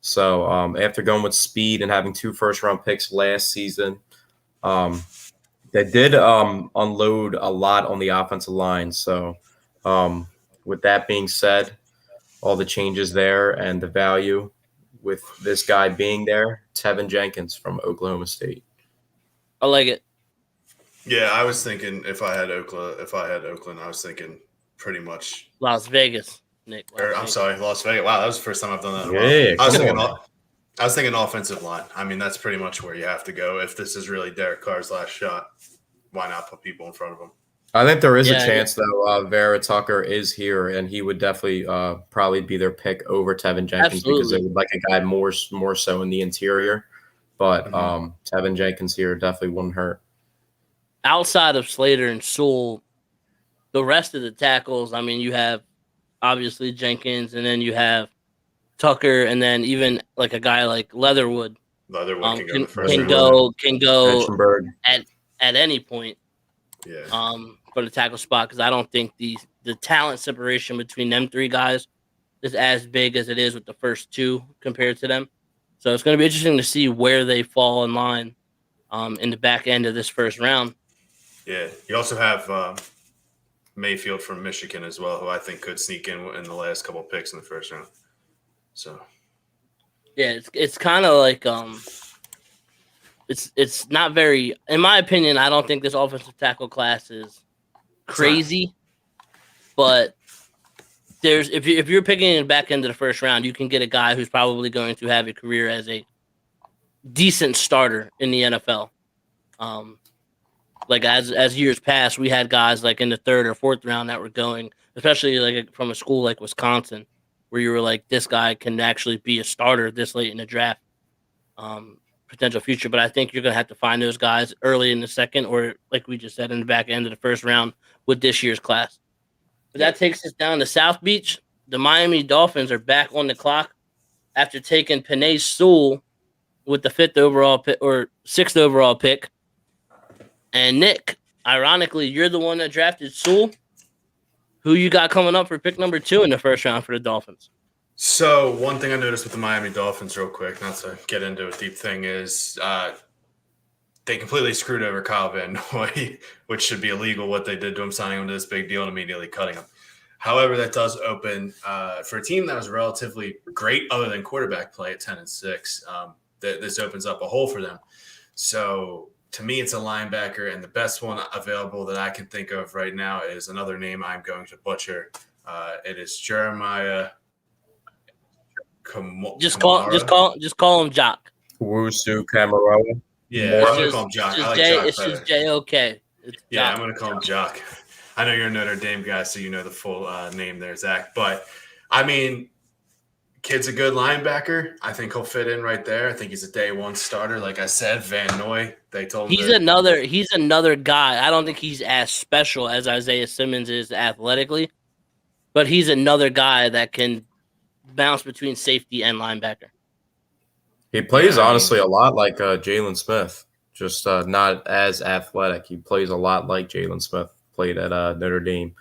So after going with speed and having 2 first-round picks last season, they did unload a lot on the offensive line. So with that being said, all the changes there and the value with this guy being there, Tevin Jenkins from Oklahoma State.
I like it.
Yeah, I was thinking if I had Oakland, I was thinking pretty much
Las Vegas, Nick.
I'm sorry, Las Vegas. Wow, that was the first time I've done that in a while. I was thinking offensive line. I mean, that's pretty much where you have to go. If this is really Derek Carr's last shot, why not put people in front of him?
I think there is a chance, though, Vera Tucker is here, and he would definitely probably be their pick over Tevin Jenkins because they would like a guy more so in the interior. But Tevin Jenkins here definitely wouldn't hurt.
Outside of Slater and Sewell, the rest of the tackles, I mean, you have obviously Jenkins, and then you have Tucker, and then even like a guy like Leatherwood.
Leatherwood
can go at any point. Yeah. For the tackle spot, because I don't think the talent separation between them 3 guys is as big as it is with the first two compared to them. So it's going to be interesting to see where they fall in line in the back end of this first round.
Yeah, you also have Mayfield from Michigan as well, who I think could sneak in the last couple of picks in the first round. So,
yeah, it's kind of like it's not very, in my opinion. I don't think this offensive tackle class is crazy, but if you're picking in the back end of the first round, you can get a guy who's probably going to have a career as a decent starter in the NFL. Like as years past, we had guys like in the third or fourth round that were going, especially like from a school like Wisconsin, where you were like, this guy can actually be a starter this late in the draft, potential future. But I think you're gonna have to find those guys early in the second, or like we just said, in the back end of the first round with this year's class. But that takes us down to South Beach. The Miami Dolphins are back on the clock after taking Penei Sewell with the 5th overall pick or 6th overall pick. And Nick, ironically, you're the one that drafted Sewell. Who you got coming up for pick number 2 in the first round for the Dolphins?
So one thing I noticed with the Miami Dolphins, real quick, not to get into a deep thing, is they completely screwed over Kyle Van Noy, which should be illegal what they did to him, signing him to this big deal and immediately cutting him. However, that does open for a team that was relatively great other than quarterback play at 10-6. This opens up a hole for them. So to me, it's a linebacker, and the best one available that I can think of right now is another name I'm going to butcher. It is Jeremiah.
Just call him Jock.
Wusu Camaro.
Yeah, I'm going to call him Jock.
It's just J-O-K.
Yeah, I'm going to call him Jock. I know you're a Notre Dame guy, so you know the full name there, Zach. But, I mean, kid's a good linebacker. I think he'll fit in right there. I think he's a day one starter. Like I said, Van Noy, they told him
he's another guy. I don't think he's as special as Isaiah Simmons is athletically, but he's another guy that can bounce between safety and linebacker.
He plays, honestly, a lot like Jalen Smith, just not as athletic. He plays a lot like Jalen Smith played at Notre Dame.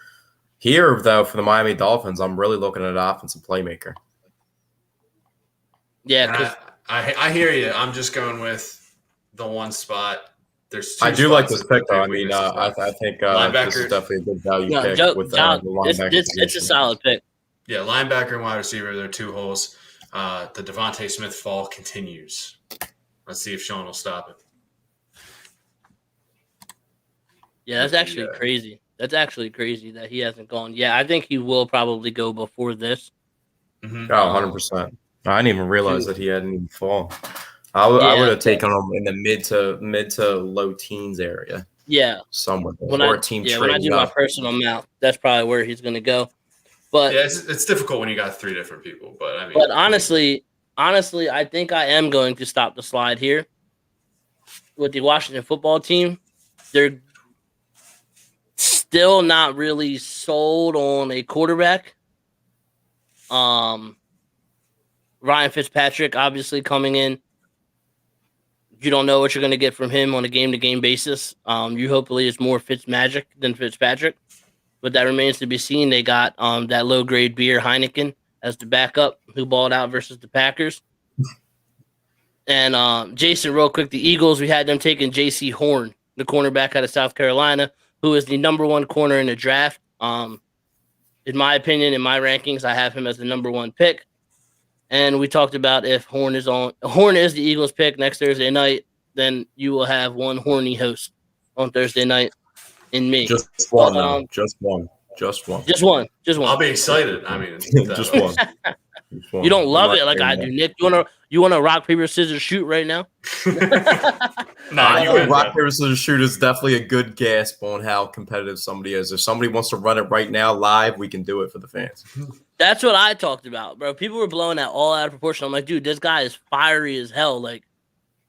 Here, though, for the Miami Dolphins, I'm really looking at an offensive playmaker.
Yeah,
I hear you. I'm just going with the one spot. There's two
I do like this pick, though. I mean, I think this is definitely a good value pick with the linebacker.
It's a solid pick.
Yeah, linebacker and wide receiver, there are two holes. The Devontae Smith fall continues. Let's see if Sean will stop it.
Yeah, that's actually crazy. That's actually crazy that he hasn't gone. Yeah, I think he will probably go before this.
Mm-hmm. Oh, 100%. I didn't even realize that he hadn't even fallen. I would have taken him in the mid to low teens area.
Yeah,
somewhere.
When I do my personal math, that's probably where he's going to go. But
yeah, it's difficult when you got 3 different people. But I mean,
honestly, I think I am going to stop the slide here with the Washington football team. They're still not really sold on a quarterback. Ryan Fitzpatrick obviously coming in. You don't know what you're going to get from him on a game-to-game basis. You hopefully it's more Fitzmagic than Fitzpatrick, but that remains to be seen. They got that low-grade beer Heineken as the backup who balled out versus the Packers. And Jason, real quick, the Eagles, we had them taking J.C. Horn, the cornerback out of South Carolina, who is the number 1 corner in the draft. In my opinion, in my rankings, I have him as the number 1 pick. And we talked about if Horn is the Eagles pick next Thursday night, then you will have one horny host on Thursday night in me.
Just one. Just one.
I'll be excited. I mean,
just one.
You don't love it like I do, Nick. You wanna rock, paper, scissors, shoot right now?
Rock, paper, scissors, shoot is definitely a good gasp on how competitive somebody is. If somebody wants to run it right now live, we can do it for the fans.
That's what I talked about, bro. People were blowing that all out of proportion. I'm like, dude, this guy is fiery as hell. Like,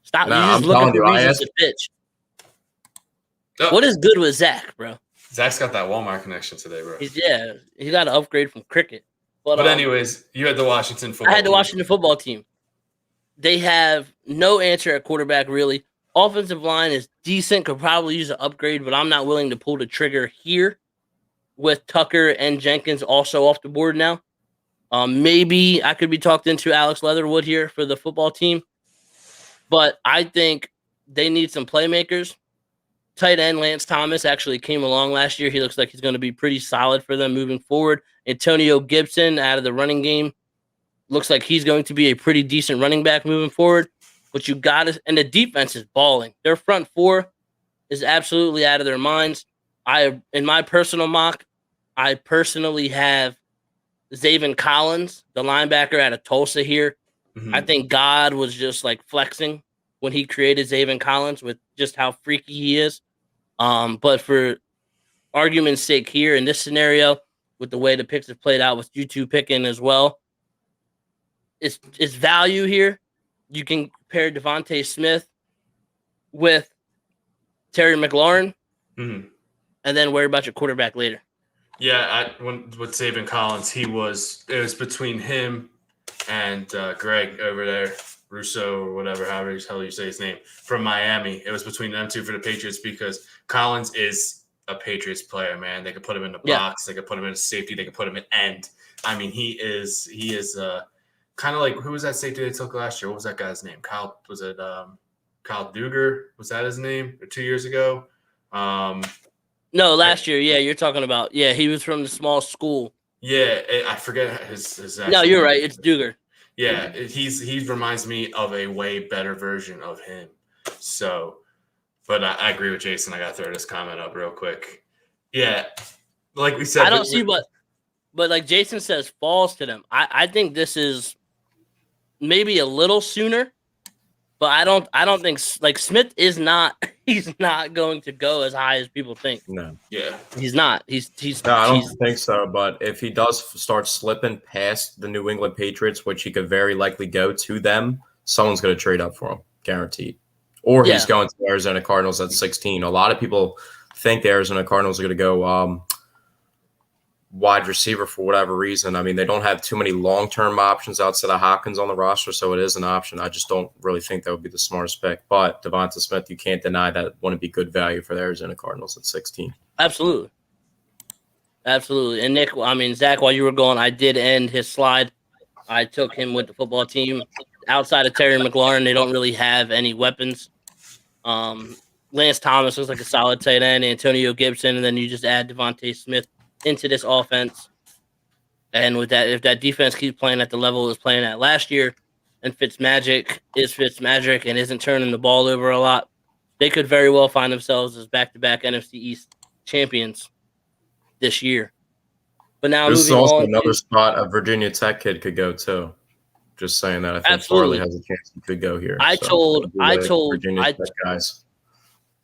stop. You're just looking for reasons to pitch. Oh. What is good with Zach, bro?
Zach's got that Walmart connection today, bro.
He got an upgrade from cricket.
But anyways, you had the Washington football team.
I had the Washington football team. They have no answer at quarterback, really. Offensive line is decent, could probably use an upgrade, but I'm not willing to pull the trigger here with Tucker and Jenkins also off the board now. Maybe I could be talked into Alex Leatherwood here for the football team, but I think they need some playmakers. Tight end Lance Thomas actually came along last year. He looks like he's going to be pretty solid for them moving forward. Antonio Gibson out of the running game looks like he's going to be a pretty decent running back moving forward. But you got to, and the defense is balling. Their front four is absolutely out of their minds. In my personal mock, I personally have Zaven Collins, the linebacker out of Tulsa here. I think God was just like flexing when he created Zaven Collins with just how freaky he is. But for argument's sake here in this scenario, with the way the picks have played out with you two picking as well, it's value here. You can pair Devontae Smith with Terry McLaurin and then worry about your quarterback later.
Yeah, with Zaven Collins, it was between him and Greg over there, Russo or whatever, however the hell you say his name, from Miami. It was between them two for the Patriots because Collins is a Patriots player, man. They could put him in the box. They could put him in a safety. They could put him in end. I mean, he is kind of like, who was that safety they took last year? What was that guy's name? Kyle Duger? Was that his name? Or 2 years ago?
No, last year. Yeah, you're talking about. Yeah, he was from the small school.
Yeah, I forget his
No, you're right. It's Duger.
Yeah, he reminds me of a way better version of him. So, but I agree with Jason. I got to throw this comment up real quick. Yeah, like we said.
I don't see but like Jason says, falls to them. I think this is maybe a little sooner, but I don't think like Smith is not. He's not going to go as high as people think.
No.
Yeah.
He's not. He's
No, I don't think so. But if he does start slipping past the New England Patriots, which he could very likely go to them, someone's going to trade up for him, guaranteed. Or he's going to the Arizona Cardinals at 16. A lot of people think the Arizona Cardinals are going to go wide receiver for whatever reason. I mean, they don't have too many long-term options outside of Hopkins on the roster, so it is an option. I just don't really think that would be the smartest pick. But Devonta Smith, you can't deny that wouldn't be good value for the Arizona Cardinals at 16.
Absolutely. And Nick, Zach, while you were going, I did end his slide. I took him with the football team. Outside of Terry McLaurin, they don't really have any weapons. Lance Thomas looks like a solid tight end, Antonio Gibson, and then you just add Devontae Smith into this offense. And with that, if that defense keeps playing at the level it was playing at last year, and Fitzmagic and isn't turning the ball over a lot, they could very well find themselves as back-to-back NFC East champions this year. But now
there's also another spot a Virginia Tech kid could go too. Just saying that I think Farley has a chance he could go here.
I told
guys.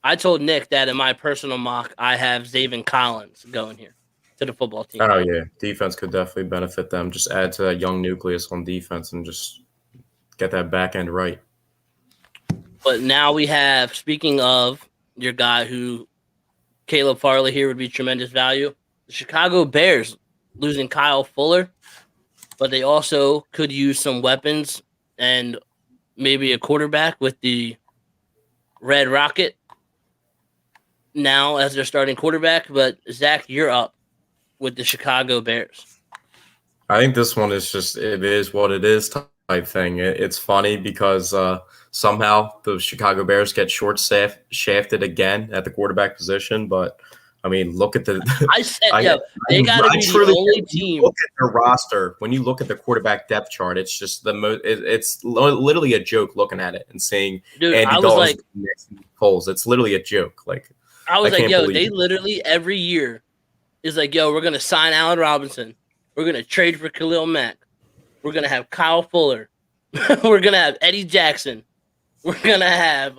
I told Nick that in my personal mock I have Zaven Collins going here to the football team.
Oh yeah, defense could definitely benefit them. Just add to that young nucleus on defense and just get that back end right.
But now we have, speaking of your guy who Caleb Farley here would be tremendous value, the Chicago Bears losing Kyle Fuller, but they also could use some weapons and maybe a quarterback with the Red Rocket now as their starting quarterback. But Zach, you're up with the Chicago Bears.
I think this one is just, it is what it is type thing. It's funny because somehow the Chicago Bears get shafted again at the quarterback position. But I mean, look at the. They got to be the only team. Look at their roster. When you look at the quarterback depth chart, it's just the most. It's literally a joke looking at it and saying, Andy Dalton, Foles. It's literally a joke.
I was like, they literally every year is like, we're gonna sign Allen Robinson. We're gonna trade for Khalil Mack. We're gonna have Kyle Fuller. We're gonna have Eddie Jackson. We're gonna have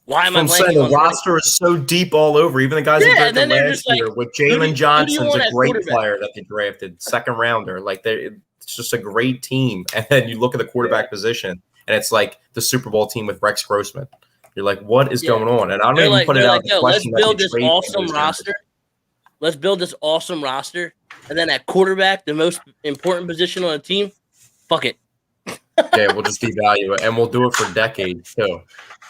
why am I saying
the roster is so deep all over. Even the guys who drafted last year with Jalen Johnson's a great player that they drafted, second rounder. It's just a great team. And then you look at the quarterback position, and it's like the Super Bowl team with Rex Grossman. You're like, what is going on? And I don't even put it out.
Let's build this awesome roster. Let's build this awesome roster, and then at quarterback, the most important position on the team, fuck it.
We'll just devalue it, and we'll do it for decades too.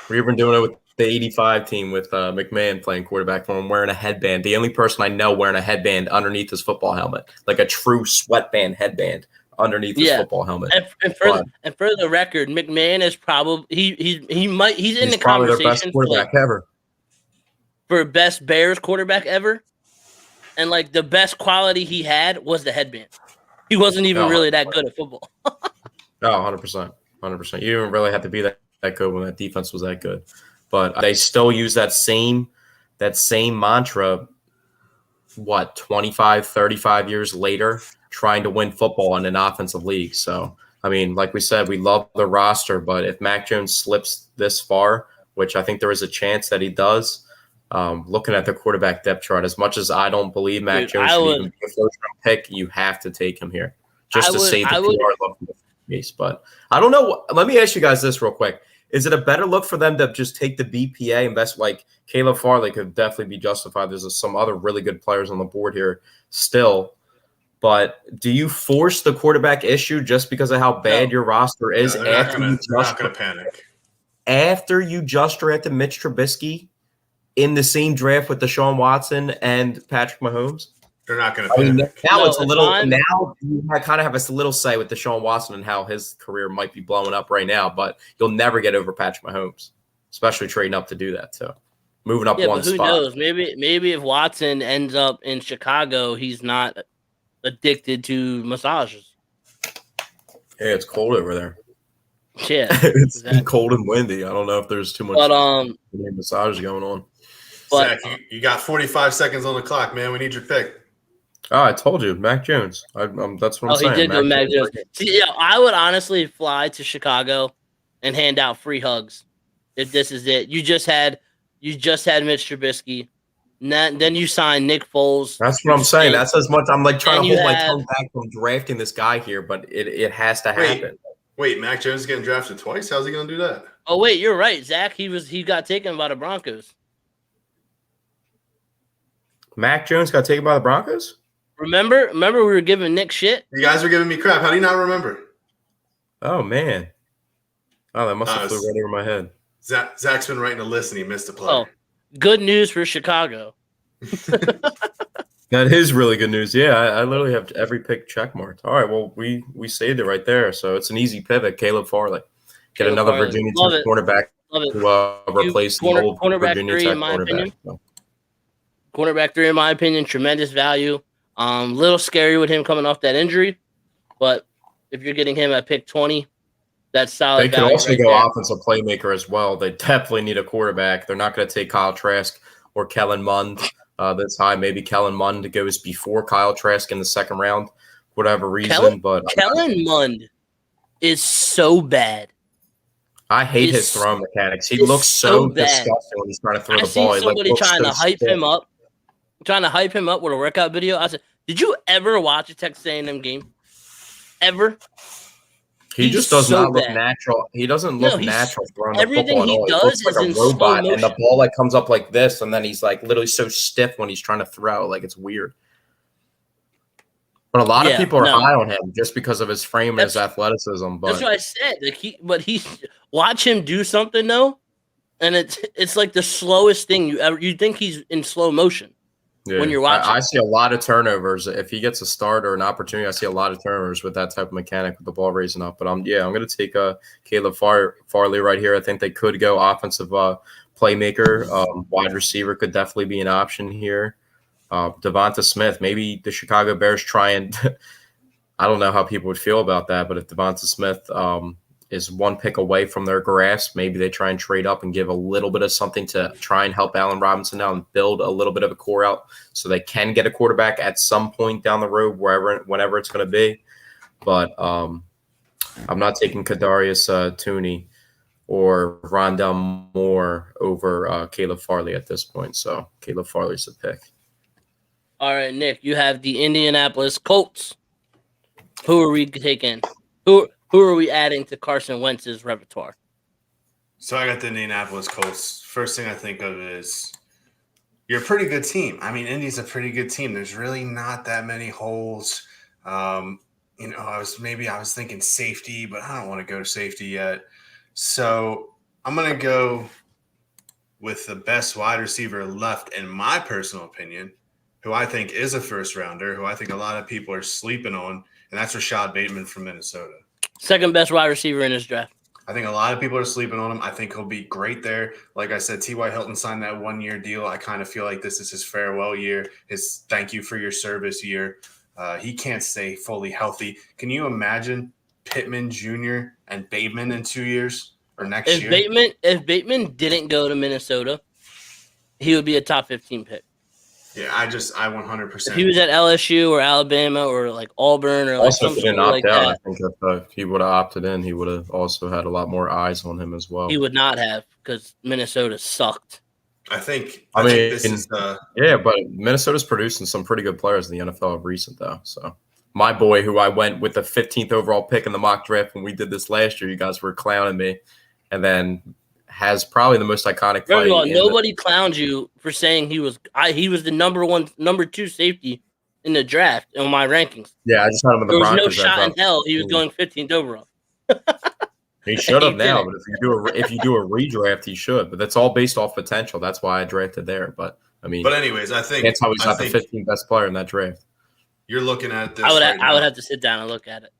We've been doing it with the 85 team with McMahon playing quarterback for him, wearing a headband. The only person I know wearing a headband underneath his football helmet, like a true sweatband headband underneath his football helmet.
And for the record, McMahon is probably he's in the
probably their
conversation
best quarterback ever.
For best Bears quarterback ever. And like the best quality he had was the headband. He wasn't even really that good at football.
No, 100%. 100%. You didn't really have to be that good when that defense was that good. But they still use that same mantra, 25, 35 years later, trying to win football in an offensive league. So, I mean, like we said, we love the roster, but if Mac Jones slips this far, which I think there is a chance that he does, looking at the quarterback depth chart, as much as I don't believe Mac Jones should even be a first-round pick, you have to take him here just to save the PR look from the face. But I don't know. Let me ask you guys this real quick. Is it a better look for them to just take the BPA, invest like Caleb Farley could definitely be justified? There's some other really good players on the board here still. But do you force the quarterback issue just because of how bad your roster is
after you not going to panic?
After you just drafted Mitch Trubisky in the same draft with Deshaun Watson and Patrick Mahomes?
They're not going to panic.
Now it's a little. Now you kind of have a little say with Deshaun Watson and how his career might be blowing up right now, but you'll never get over Patrick Mahomes, especially trading up to do that too. Moving up one spot.
Who knows? Maybe if Watson ends up in Chicago, he's not addicted to massages.
Hey, it's cold over there.
Yeah,
it's cold and windy. I don't know if there's too much massage going on.
Zach, you got 45 seconds on the clock, man. We need your pick.
Oh, I told you, Mac Jones. That's what I'm saying.
He did go Mac Jones. See, I would honestly fly to Chicago and hand out free hugs if this is it. You just had Mitch Trubisky. Then you signed Nick Foles.
That's what I'm saying. That's as much. I'm like trying to hold my tongue back from drafting this guy here, but it has to happen.
Wait, Mac Jones is getting drafted twice? How's he going to do that?
Oh, wait, you're right, Zach. He got taken by the Broncos.
Mac Jones got taken by the Broncos?
Remember we were giving Nick shit?
You guys were giving me crap. How do you not remember?
Oh, man. Oh, that must have flew right over my head.
Zach's been writing a list and he missed a play.
Oh, good news for Chicago.
That is really good news. Yeah, I literally have every pick checkmarked. All right, well, we saved it right there. So it's an easy pivot. Caleb Farley. Get another Virginia Tech cornerback to replace the old Virginia Tech cornerback.
Cornerback 3, in my opinion, tremendous value. Little scary with him coming off that injury, but if you're getting him at pick 20, that's solid.
They could also go offensive playmaker as well. They definitely need a quarterback. They're not going to take Kyle Trask or Kellen Mond this high. Maybe Kellen Mond goes before Kyle Trask in the second round, whatever reason. But
Kellen Mond is so bad.
I hate his throwing mechanics. He looks so disgusting when he's trying to throw the ball.
I see somebody trying to hype him up. Trying to hype him up with a workout video. I said, did you ever watch a Texas A&M game? Ever?
He just does not look natural. He doesn't look natural throwing the football at all. He does looks like a robot, and the ball comes up like this, and then he's like literally so stiff when he's trying to throw. Like, it's weird. But a lot of people are high on him just because of his frame and his athleticism. But
that's what I said. Watch him do something though, and it's like the slowest thing you ever. You think he's in slow motion.
Yeah,
when you're watching.
I see a lot of turnovers. If he gets a start or an opportunity, I see a lot of turnovers with that type of mechanic with the ball raising up. But I'm going to take Caleb Farley right here. I think they could go offensive playmaker. Wide receiver could definitely be an option here. Devonta Smith, maybe the Chicago Bears try and I don't know how people would feel about that, but if Devonta Smith is one pick away from their grasp, maybe they try and trade up and give a little bit of something to try and help Allen Robinson out and build a little bit of a core out so they can get a quarterback at some point down the road, whenever it's going to be. But I'm not taking Kadarius Tooney or Rondell Moore over Caleb Farley at this point. So Caleb Farley's the pick.
All right, Nick, you have the Indianapolis Colts. Who are we taking? Who are we adding to Carson Wentz's repertoire?
So I got the Indianapolis Colts. First thing I think of is you're a pretty good team. I mean, Indy's a pretty good team. There's really not that many holes. I was thinking safety, but I don't want to go to safety yet. So I'm going to go with the best wide receiver left, in my personal opinion, who I think is a first rounder, who I think a lot of people are sleeping on, and that's Rashad Bateman from Minnesota.
Second best wide receiver in this draft.
I think a lot of people are sleeping on him. I think he'll be great there. Like I said, T.Y. Hilton signed that 1-year deal. I kind of feel like this is his farewell year, his thank you for your service year. He can't stay fully healthy. Can you imagine Pittman Jr. and Bateman in 2 years or next year?
If Bateman didn't go to Minnesota, he would be a top 15 pick.
Yeah, I 100%.
If he was at LSU or Alabama or like Auburn or like
also
something
didn't opt
like
out.
that,
I think if he would have opted in, he would have also had a lot more eyes on him as well.
He would not have, because Minnesota sucked.
I think this is
but Minnesota's producing some pretty good players in the NFL of recent though. So my boy, who I went with the 15th overall pick in the mock draft when we did this last year, you guys were clowning me, and then has probably the most iconic play.
Nobody clowned you for saying he was the number 2 safety in the draft in my rankings.
Yeah, I just had him in the Broncos.
There was no shot in hell he was going 15th overall.
He should have now, but if you do a redraft, he should. But that's all based off potential. That's why I drafted there. But I mean,
anyways, I think
that's how he's not the 15th best player in that draft.
You're looking at this.
I would have to sit down and look at it.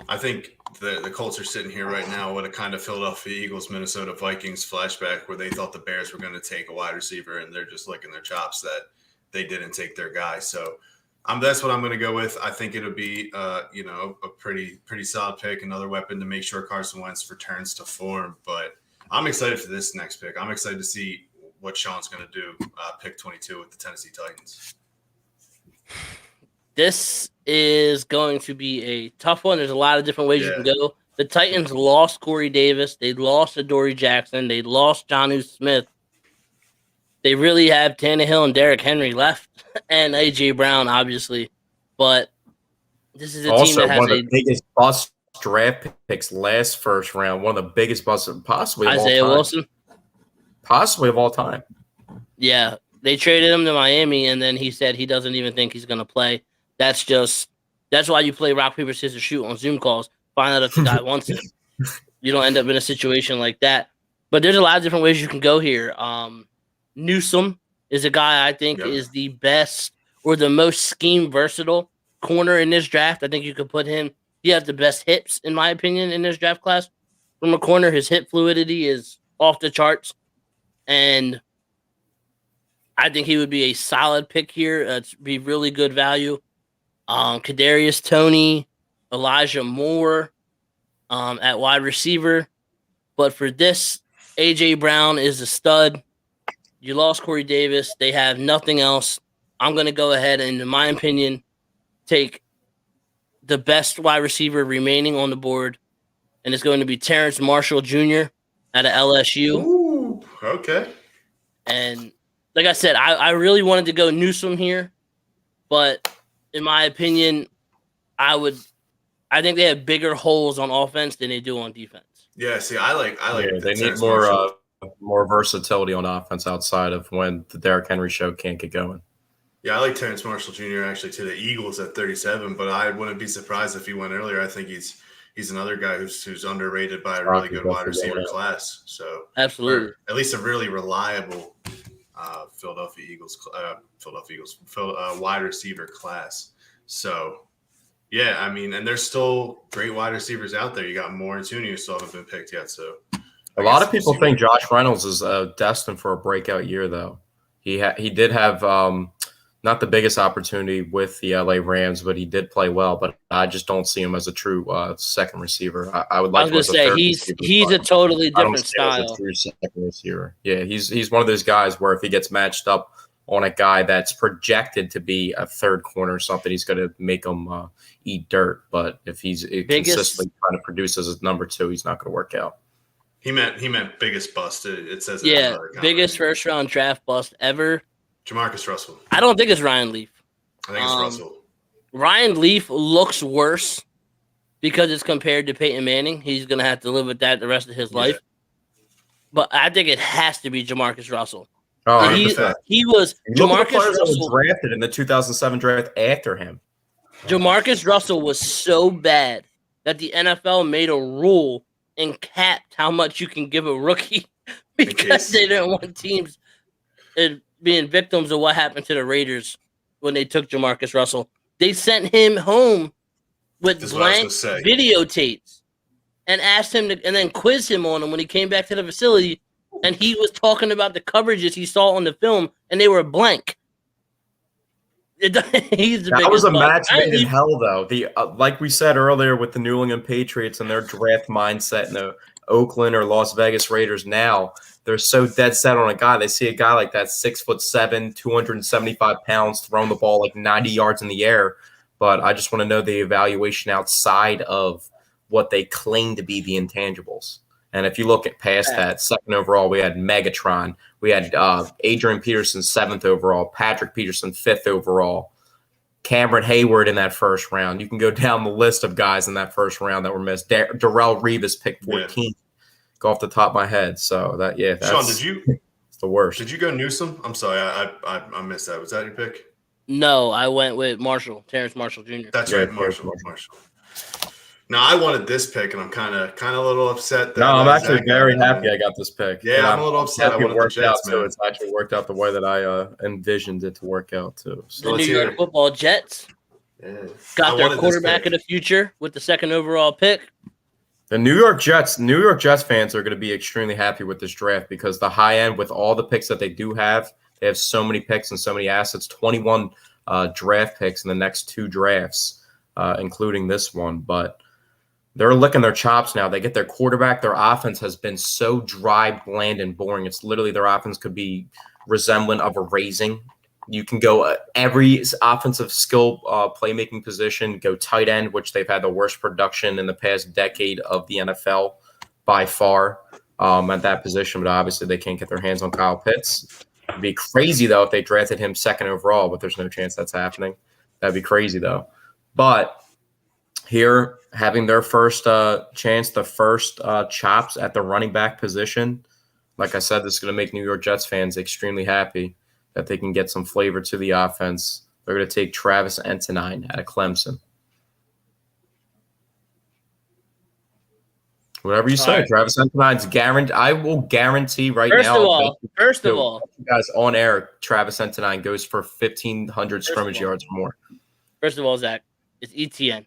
I think the Colts are sitting here right now with a kind of Philadelphia Eagles, Minnesota Vikings flashback where they thought the Bears were going to take a wide receiver, and they're just licking their chops that they didn't take their guy. So that's what I'm going to go with. I think it'll be a pretty solid pick, another weapon to make sure Carson Wentz returns to form. But I'm excited for this next pick. I'm excited to see what Sean's going to do, pick 22 with the Tennessee Titans.
This is going to be a tough one. There's a lot of different ways you can go. The Titans lost Corey Davis. They lost Adoree Jackson. They lost Jonnu Smith. They really have Tannehill and Derrick Henry left, and A.J. Brown, obviously. But this is a team that has
one of the biggest bust draft picks last first round. One of the biggest busts possibly
Isaiah
of all time.
Wilson.
Possibly of all time.
Yeah. They traded him to Miami, and then he said he doesn't even think he's going to play. That's why you play rock, paper, scissors, shoot on Zoom calls. Find out if the guy wants it. You don't end up in a situation like that. But there's a lot of different ways you can go here. Newsome is a guy I think is the best or the most scheme versatile corner in this draft. I think you could put him. He has the best hips, in my opinion, in this draft class. From a corner, his hip fluidity is off the charts. And I think he would be a solid pick here. It'd be really good value. Kadarius Toney, Elijah Moore at wide receiver. But for this, A.J. Brown is a stud. You lost Corey Davis. They have nothing else. I'm going to go ahead and, in my opinion, take the best wide receiver remaining on the board, and it's going to be Terrence Marshall Jr. out of LSU.
Ooh, okay.
And like I said, I really wanted to go Newsome here, but in my opinion, I think they have bigger holes on offense than they do on defense.
Yeah, see, I like.
Yeah, they need more versatility on offense outside of when the Derrick Henry show can't get going.
Yeah, I like Terrence Marshall Jr. actually to the Eagles at 37, but I wouldn't be surprised if he went earlier. I think he's another guy who's underrated by a really good wide receiver class. So
absolutely,
at least a really reliable Philadelphia Eagles wide receiver class. So yeah, I mean, and there's still great wide receivers out there. You got Moore and Tooney who still haven't been picked yet. So
a lot of people think Josh Reynolds is destined for a breakout year, though. He did have not the biggest opportunity with the LA Rams, but he did play well. But I just don't see him as a true second receiver. I would like to say
he's a totally different style.
As a true second receiver. Yeah, he's one of those guys where if he gets matched up on a guy that's projected to be a third corner or something, he's going to make him eat dirt. But if he's consistently trying to produce as a number two, he's not going to work out.
He meant biggest bust. It says
biggest first round draft bust ever.
Jamarcus Russell.
I don't think it's Ryan Leaf.
I think it's Russell.
Ryan Leaf looks worse because it's compared to Peyton Manning. He's going to have to live with that the rest of his life. But I think it has to be Jamarcus Russell.
Oh,
he was Jamarcus Russell
drafted in the 2007 draft after him.
Jamarcus Russell was so bad that the NFL made a rule and capped how much you can give a rookie because they didn't want teams being victims of what happened to the Raiders when they took Jamarcus Russell. They sent him home with blank videotapes and asked him to, and then quizzed him on them when he came back to the facility, and he was talking about the coverages he saw on the film, and they were blank.
That was a match made in hell, though. The like we said earlier with the New England Patriots and their draft mindset, and the Oakland or Las Vegas Raiders now, they're so dead set on a guy. They see a guy like that, 6'7", 275 pounds, throwing the ball like 90 yards in the air. But I just want to know the evaluation outside of what they claim to be the intangibles. And if you look at past that, second overall, we had Megatron. We had Adrian Peterson, 7th overall. Patrick Peterson, 5th overall. Cameron Hayward in that first round. You can go down the list of guys in that first round that were missed. Darrelle Revis picked 14th. Yeah. Go off the top of my head. So that's
Sean, it's
the worst.
Did you go Newsome? I'm sorry, I missed that. Was that your pick?
No, I went with Terrence Marshall Jr.
That's right, Marshall. Now I wanted this pick, and I'm kind of a little upset.
I'm actually very happy I got this pick.
Yeah, I'm a little upset. I wanted the Jets, man.
It's actually worked out the way that I envisioned it to work out too.
So the New York Football Jets got their quarterback of the future with the 2nd overall pick.
The New York Jets fans are going to be extremely happy with this draft because the high end, with all the picks that they do have, they have so many picks and so many assets. 21 draft picks in the next 2 drafts, including this one, but. They're licking their chops now. They get their quarterback. Their offense has been so dry, bland, and boring. It's literally their offense could be resemblant of a raising. You can go every offensive skill playmaking position, go tight end, which they've had the worst production in the past decade of the NFL by far at that position. But obviously they can't get their hands on Kyle Pitts. It'd be crazy, though, if they drafted him 2nd overall, but there's no chance that's happening. That'd be crazy, though. But here, having their first chance, the first chops at the running back position. Like I said, this is going to make New York Jets fans extremely happy that they can get some flavor to the offense. They're going to take Travis Etienne out of Clemson. Whatever you say, right. Travis Etienne's guaranteed. I will guarantee now.
First of all,
you guys on air, Travis Etienne goes for 1,500 scrimmage yards or more.
First of all, Zach, it's Etienne.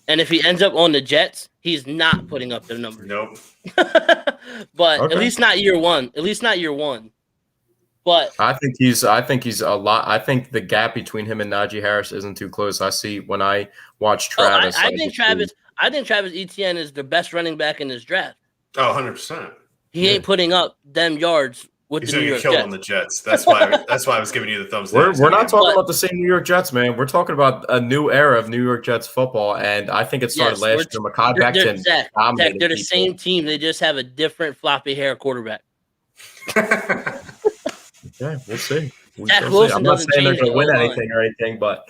And if he ends up on the Jets, he's not putting up the numbers.
Nope.
But okay. At least not year one. But
I think he's a lot. I think the gap between him and Najee Harris isn't too close. I see when I watch Travis.
I think Travis Etienne is the best running back in this draft.
Oh, 100%.
He ain't putting up them yards. He's
going to get killed on the Jets. That's why I was giving you the thumbs down.
We're not talking about the same New York Jets, man. We're talking about a new era of New York Jets football, and I think it started last year. Mekhi Becton.
They're the same team. They just have a different floppy hair quarterback.
Okay, we'll see. I'm not saying they're going to win anything but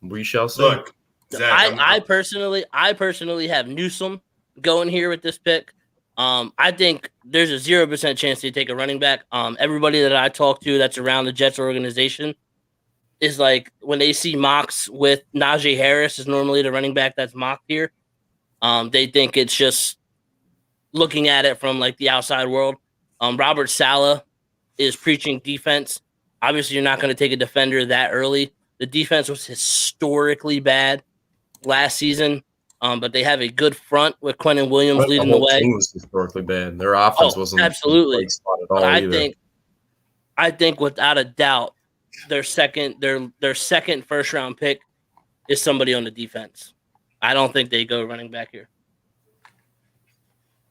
we shall see.
Look,
Zach, I personally have Newsome going here with this pick. I think there's a 0% chance they take a running back. Everybody that I talk to that's around the Jets organization is like, when they see mocks with Najee Harris is normally the running back that's mocked here. They think it's just looking at it from like the outside world. Robert Saleh is preaching defense. Obviously, you're not going to take a defender that early. The defense was historically bad last season. But they have a good front with Quentin Williams leading the way.
Team was historically bad. Their offense wasn't
absolutely.
At all
I think without a doubt, their second first round pick is somebody on the defense. I don't think they go running back here.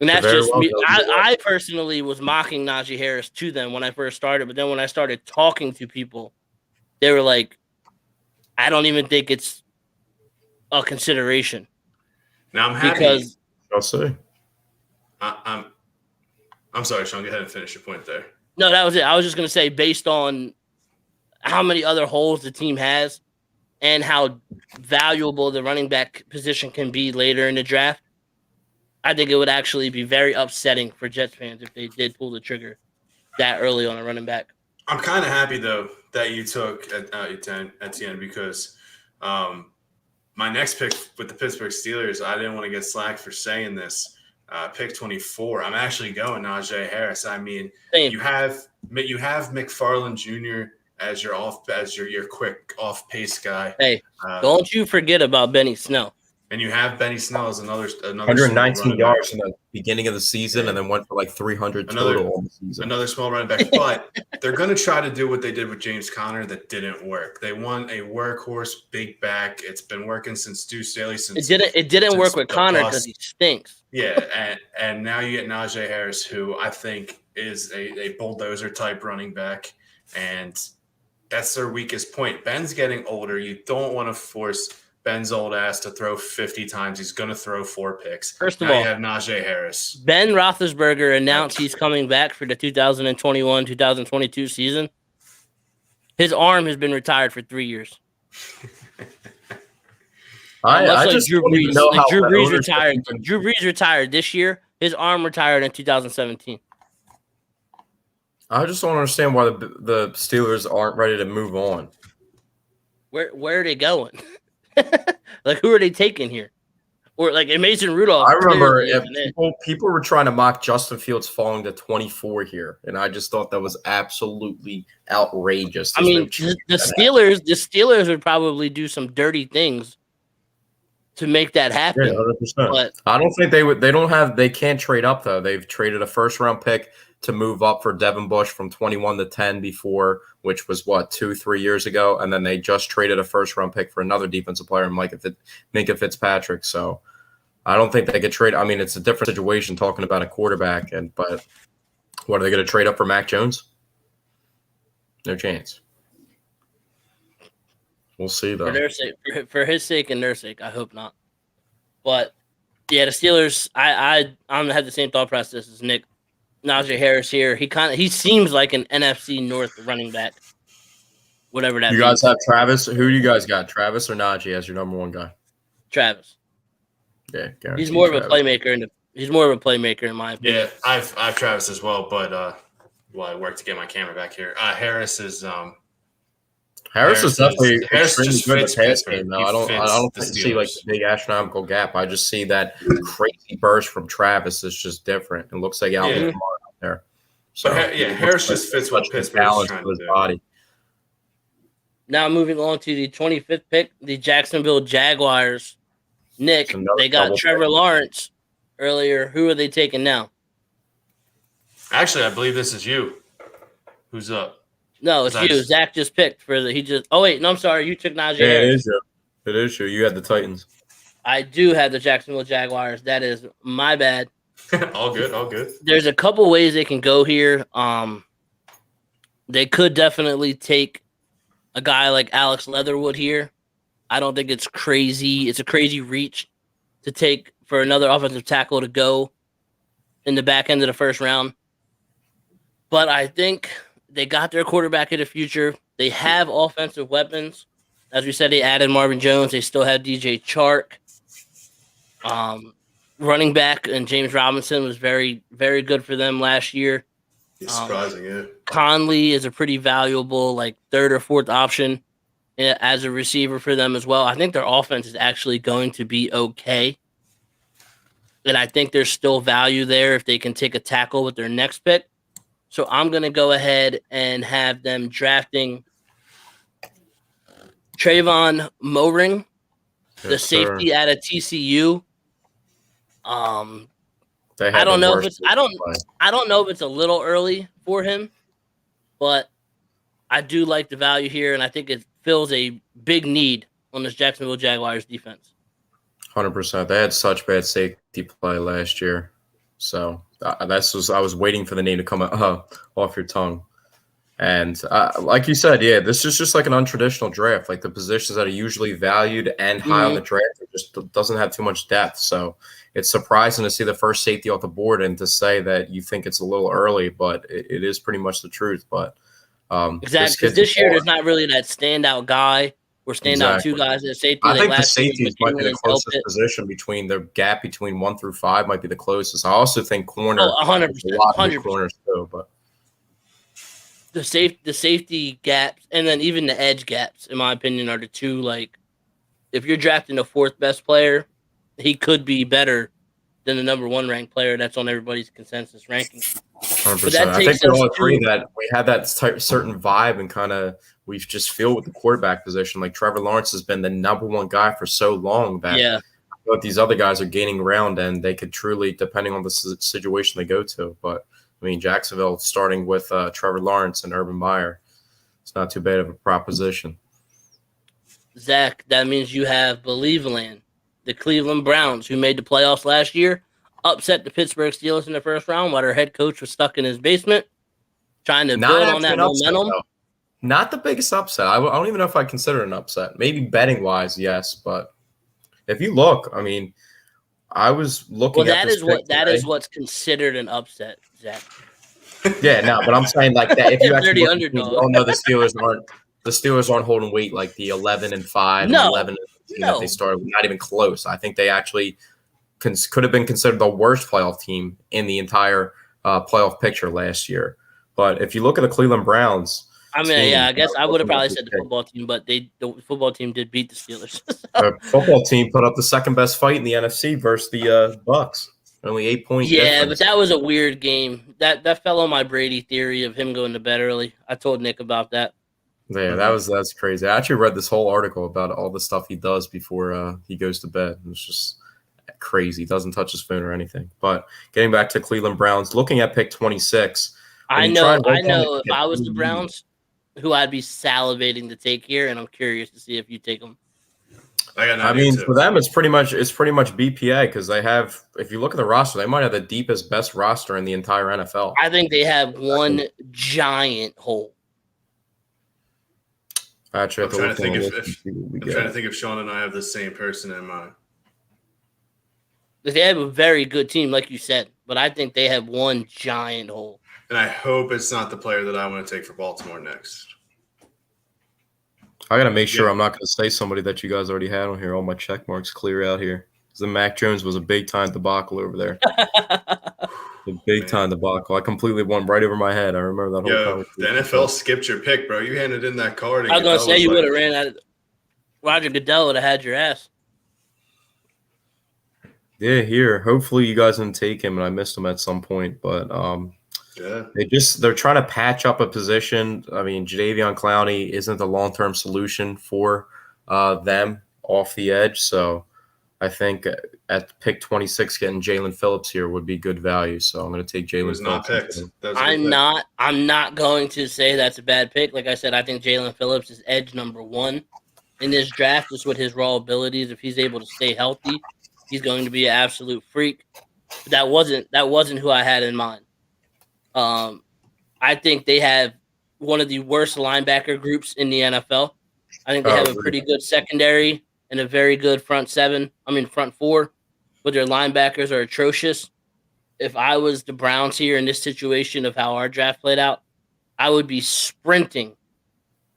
And that's just me. I personally was mocking Najee Harris to them when I first started, but then when I started talking to people, they were like, "I don't even think it's a consideration."
Now I'm happy
because I'll say.
I'm sorry, Sean. Go ahead and finish your point there.
No, that was it. I was just going to say, based on how many other holes the team has and how valuable the running back position can be later in the draft, I think it would actually be very upsetting for Jets fans if they did pull the trigger that early on a running back.
I'm kind of happy, though, that you took Etienne because my next pick with the Pittsburgh Steelers, I didn't want to get slack for saying this, pick 24. I'm actually going Najee Harris. I mean,
Same.
you have McFarland Jr. as your quick off pace guy.
Hey, don't you forget about Benny Snell.
And you have Benny Snell as another
119 yards in the beginning of the season, and then went for like 300 total on the season.
Another small running back, but they're going to try to do what they did with James Conner that didn't work. They want a workhorse, big back. It's been working since Deuce Staley.
It didn't work with Conner because he stinks.
Yeah, and now you get Najee Harris, who I think is a bulldozer type running back, and that's their weakest point. Ben's getting older. You don't want to force Ben's old ass to throw 50 times. He's going to throw 4 picks.
First of all,
you have Najee Harris.
Ben Roethlisberger announced he's coming back for the 2021-2022 season. His arm has been retired for 3 years. Drew Brees retired. Drew Brees retired this year. His arm retired in 2017.
I just don't understand why the Steelers aren't ready to move on.
Where are they going? Like, who are they taking here? Or like Mason Rudolph.
I remember people were trying to mock Justin Fields falling to 24 here, and I just thought that was absolutely outrageous.
I mean, the Steelers would probably do some dirty things to make that happen.
Yeah, 100%. But I don't think they would. They can't trade up though. They've traded a first round pick to move up for Devin Bush from 21 to 10 before, which was 2-3 years ago, and then they just traded a first round pick for another defensive player, Minkah Fitzpatrick. So I don't think they could trade. I mean, it's a different situation talking about a quarterback, but what are they going to trade up for Mac Jones? No chance. We'll see though.
For their sake, for his sake and their sake, I hope not. But yeah, the Steelers. I'm gonna have the same thought process as Nick. Najee Harris here. He seems like an NFC North running back. Whatever that.
You guys have Travis. Who do you guys got? Travis or Najee as your number one guy?
Travis.
Yeah,
he's more of a playmaker. He's more of a playmaker in my opinion.
Yeah, I've Travis as well, but I work to get my camera back here. Harris is
definitely
Harris
extremely
just
good
fits
at pass
Pittsburgh.
game. I don't see like the big astronomical gap. I just see that crazy burst from Travis is just different. It looks like Alvin Kamara out there. So
Harris just fits what Pittsburgh is trying to do.
Body.
Now moving on to the 25th pick, the Jacksonville Jaguars. Nick, they got Trevor Lawrence earlier. Who are they taking now?
Actually, I believe this is you. Who's up?
No, it's you. Zach just picked for the Oh wait, no, I'm sorry. You took Najee.
Yeah, it is you. It is you. You had the Titans.
I do have the Jacksonville Jaguars. That is my bad.
All good.
There's a couple ways they can go here. They could definitely take a guy like Alex Leatherwood here. I don't think it's crazy. It's a crazy reach to take for another offensive tackle to go in the back end of the first round. But I think they got their quarterback of the future. They have offensive weapons. As we said, they added Marvin Jones. They still have DJ Chark. Running back and James Robinson was very, very good for them last year.
It's surprising, yeah.
Conley is a pretty valuable, third or fourth option as a receiver for them as well. I think their offense is actually going to be okay. And I think there's still value there if they can take a tackle with their next pick. So I'm going to go ahead and have them drafting Trayvon Moehrig, the safety out of TCU. I don't know if it's I don't know if it's a little early for him, but I do like the value here, and I think it fills a big need on this Jacksonville Jaguars defense.
100%. They had such bad safety play last year, so I was waiting for the name to come off your tongue. And like you said, yeah, this is just like an untraditional draft. Like the positions that are usually valued and high on the draft, it just doesn't have too much depth. So it's surprising to see the first safety off the board and to say that you think it's a little early, but it is pretty much the truth. But
exactly, because this year there's not really that standout guy or standout two guys at safety.
I think the safeties might be the closest position between the gap between 1 through 5 might be the closest. I also think corner,
100%,
corners too, but.
The safety gaps and then even the edge gaps, in my opinion, are the two. If you're drafting the fourth best player, he could be better than the number 1 ranked player that's on everybody's consensus ranking.
100%. I think we all agree that we had that certain vibe and kind of we just feel with the quarterback position. Like Trevor Lawrence has been the number 1 guy for so long that but these other guys are gaining ground and they could truly, depending on the situation they go to. But I mean, Jacksonville starting with Trevor Lawrence and Urban Meyer, it's not too bad of a proposition.
Zach, that means you have Believeland, the Cleveland Browns, who made the playoffs last year, upset the Pittsburgh Steelers in the first round while their head coach was stuck in his basement, trying to build on that momentum.
Not the biggest upset. I don't even know if I consider it an upset. Maybe betting-wise, yes, but if you look, I mean, I was looking at this.
That is what's considered an upset, Zach.
Yeah, no, but I'm saying like that. If you actually look, we all know the Steelers aren't holding weight like the 11-5 and 11-15 that they started. Not even close. I think they actually could have been considered the worst playoff team in the entire playoff picture last year. But if you look at the Cleveland Browns.
I mean, I guess I would have probably said the football team, but the football team did beat the Steelers.
The football team put up the second best fight in the NFC versus the Bucks. Only 8 points.
Yeah, but that was a weird game. That fell on my Brady theory of him going to bed early. I told Nick about that.
Yeah, that's crazy. I actually read this whole article about all the stuff he does before he goes to bed. It's just crazy. He doesn't touch his phone or anything. But getting back to Cleveland Browns, looking at pick 26.
I know. If I was the Browns, who I'd be salivating to take here, and I'm curious to see if you take them.
I mean, for them, it's pretty much BPA because they have. If you look at the roster, they might have the deepest, best roster in the entire NFL.
I think they have one giant hole.
Actually, I'm trying to think if Sean and I have the same person in mind.
They have a very good team, like you said, but I think they have one giant hole.
And I hope it's not the player that I want to take for Baltimore next.
I got to make sure I'm not going to say somebody that you guys already had on here. All my check marks clear out here. Because the Mac Jones was a big-time debacle over there. A big-time debacle. I completely went right over my head. I remember that whole conversation.
The NFL skipped your pick, bro. You handed in that card.
I was going to say you would have ran out. Roger Goodell would have had your ass.
Yeah, here. Hopefully you guys didn't take him, and I missed him at some point. But they're trying to patch up a position. I mean, Jadeveon Clowney isn't the long-term solution for them off the edge. So I think at pick 26, getting Jalen Phillips here would be good value. So I'm going to take Jalen Phillips.
I'm not going to say that's a bad pick. Like I said, I think Jalen Phillips is edge number 1 in this draft, just with his raw abilities. If he's able to stay healthy, he's going to be an absolute freak. But that wasn't who I had in mind. I think they have one of the worst linebacker groups in the NFL. I think they have a pretty good secondary and a very good front 4, but their linebackers are atrocious. If I was the Browns here in this situation of how our draft played out, I would be sprinting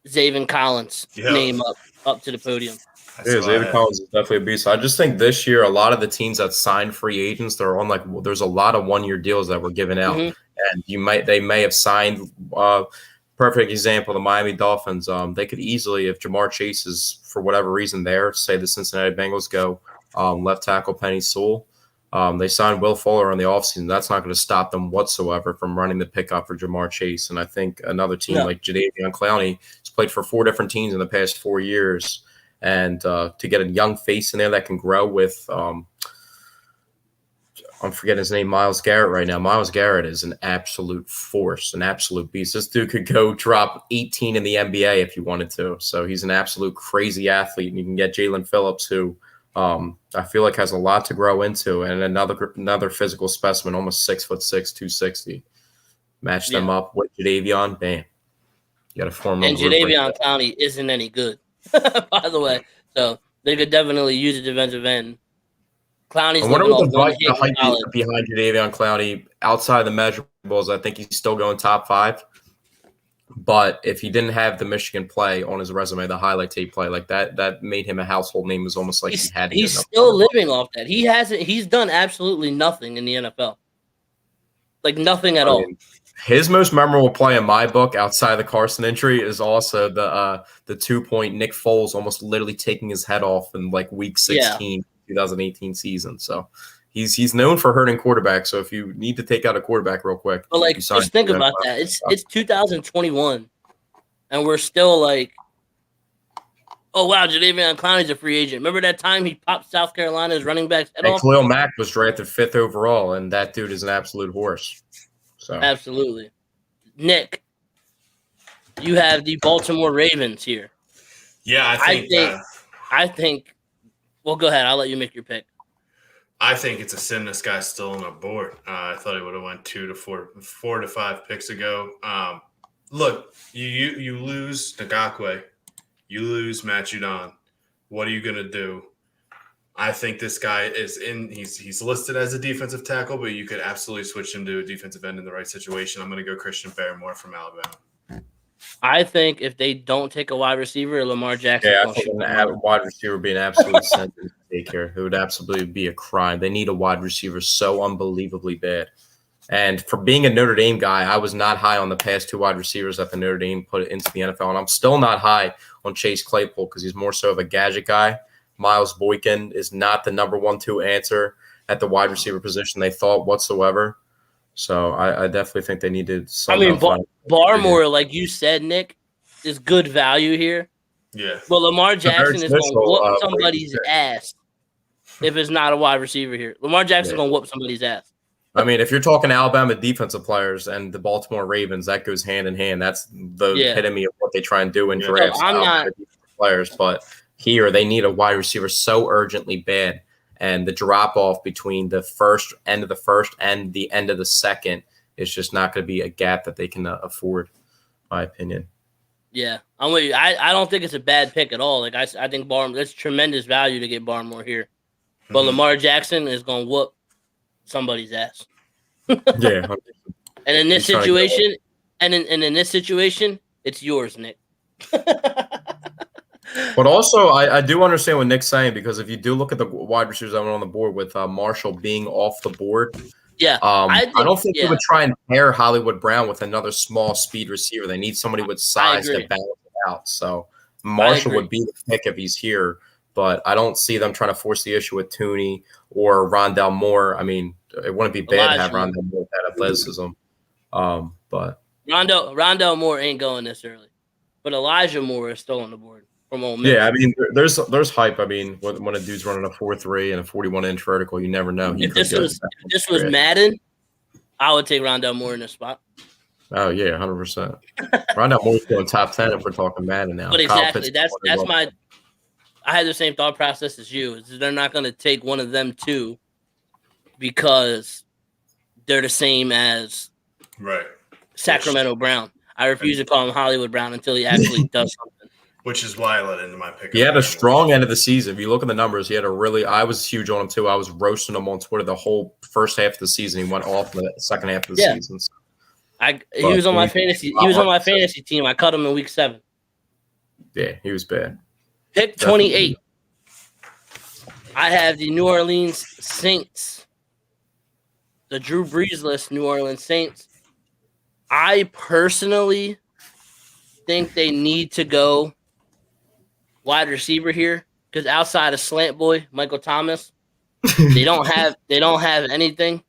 Zaven Collins' name up to the podium.
Yeah, Zaven Collins is definitely a beast. I just think this year, a lot of the teams that signed free agents, they're on there's a lot of 1-year deals that were given out. Mm-hmm. And they may have signed perfect example, the Miami Dolphins. They could easily, if Jamar Chase is for whatever reason there, say the Cincinnati Bengals go left tackle Penny Sewell. They signed Will Fuller on the offseason. That's not going to stop them whatsoever from running the pickup for Jamar Chase. And I think another team like Jadeveon Clowney has played for 4 different teams in the past 4 years. And to get a young face in there that can grow with I'm forgetting his name, Myles Garrett right now. Myles Garrett is an absolute force, an absolute beast. This dude could go drop 18 in the NBA if you wanted to. So he's an absolute crazy athlete. And you can get Jalen Phillips, who I feel like has a lot to grow into, and another physical specimen, almost 6'6", 260. Match them up with Jadeveon, bam. You got to form.
And Jadeveon Clowney isn't any good, by the way. So they could definitely use a defensive end. Clowney's living off one hit
behind Jadeveon Clowney. Outside the measurables, I think he's still going top 5. But if he didn't have the Michigan play on his resume, the highlight tape play, like that made him a household name. It was almost like
he's still living off that. He's done absolutely nothing in the NFL. Like nothing at all.
His most memorable play in my book, outside the Carson injury, is also the 2-point Nick Foles almost literally taking his head off in like week 16, 2018 season. So He's known for hurting quarterbacks. So if you need to take out a quarterback real quick,
but like just think about that. It's 2021, and we're still like, oh wow, Jadeveon Clowney's a free agent. Remember that time he popped South Carolina's running backs head off?
Khalil Mack was drafted 5th overall, and that dude is an absolute horse. So
absolutely, Nick, you have the Baltimore Ravens here.
Yeah,
I think. Well, go ahead. I'll let you make your pick.
I think it's a sin this guy's still on the board. I thought he would have went 4 to 5 picks ago. Look, you lose Ngakwe, you lose Matt Judon. What are you gonna do? I think this guy is he's listed as a defensive tackle, but you could absolutely switch him to a defensive end in the right situation. I'm gonna go Christian Barrymore from Alabama.
I think if they don't take a wide receiver, Lamar Jackson.
Yeah, I think a wide receiver would be an absolute sin to take here. It would absolutely be a crime. They need a wide receiver so unbelievably bad. And for being a Notre Dame guy, I was not high on the past 2 wide receivers that the Notre Dame put into the NFL. And I'm still not high on Chase Claypool because he's more so of a gadget guy. Miles Boykin is not the number 1-2 answer at the wide receiver position they thought whatsoever. So I definitely think they needed something.
Barmore, like you said, Nick, is good value here.
Yeah.
But Lamar Jackson is going to whoop somebody's ass if it's not a wide receiver here. Lamar Jackson's going to whoop somebody's ass.
I mean, if you're talking Alabama defensive players and the Baltimore Ravens, that goes hand in hand. That's the epitome of what they try and do in drafts.
So I'm not
players, but here they need a wide receiver so urgently bad. And the drop off between the end of the first and the end of the second is just not going to be a gap that they can afford, in my opinion.
Yeah, I'm with you. I don't think it's a bad pick at all. Like I think Barmore, that's tremendous value to get Barmore here. But Lamar Jackson is going to whoop somebody's ass.
Yeah.
And in this situation, in this situation, it's yours, Nick.
But also, I do understand what Nick's saying because if you do look at the wide receivers that went on the board with Marshall being off the board, I don't think they would try and pair Hollywood Brown with another small speed receiver. They need somebody with size to balance it out. So Marshall would be the pick if he's here, but I don't see them trying to force the issue with Tooney or Rondell Moore. I mean, it wouldn't be bad to have Rondell Moore with that athleticism. But
Rondell Moore ain't going this early, but Elijah Moore is still on the board.
Yeah, I mean, there's hype. I mean, when a dude's running a 4.3 and a 41-inch vertical, you never know.
If this was Madden, I would take Rondell Moore in this spot.
Oh yeah, 100%. Rondell Moore's going top 10 if we're talking Madden now.
But exactly, that's my. I had the same thought process as you. Is they're not going to take one of them two because they're the same as Sacramento Brown. I refuse to call him Hollywood Brown until he actually does something.
Which is why I let into my pick.
He had a strong end of the season. If you look at the numbers, he had I was huge on him too. I was roasting him on Twitter the whole first half of the season. He went off in the second half of the season. So.
He was on my fantasy. He was on my fantasy team. I cut him in week 7.
Yeah, he was bad.
Pick 28. I have the New Orleans Saints. The Drew Brees-less New Orleans Saints. I personally think they need to go wide receiver here because outside of Slant Boy, Michael Thomas, they don't have anything.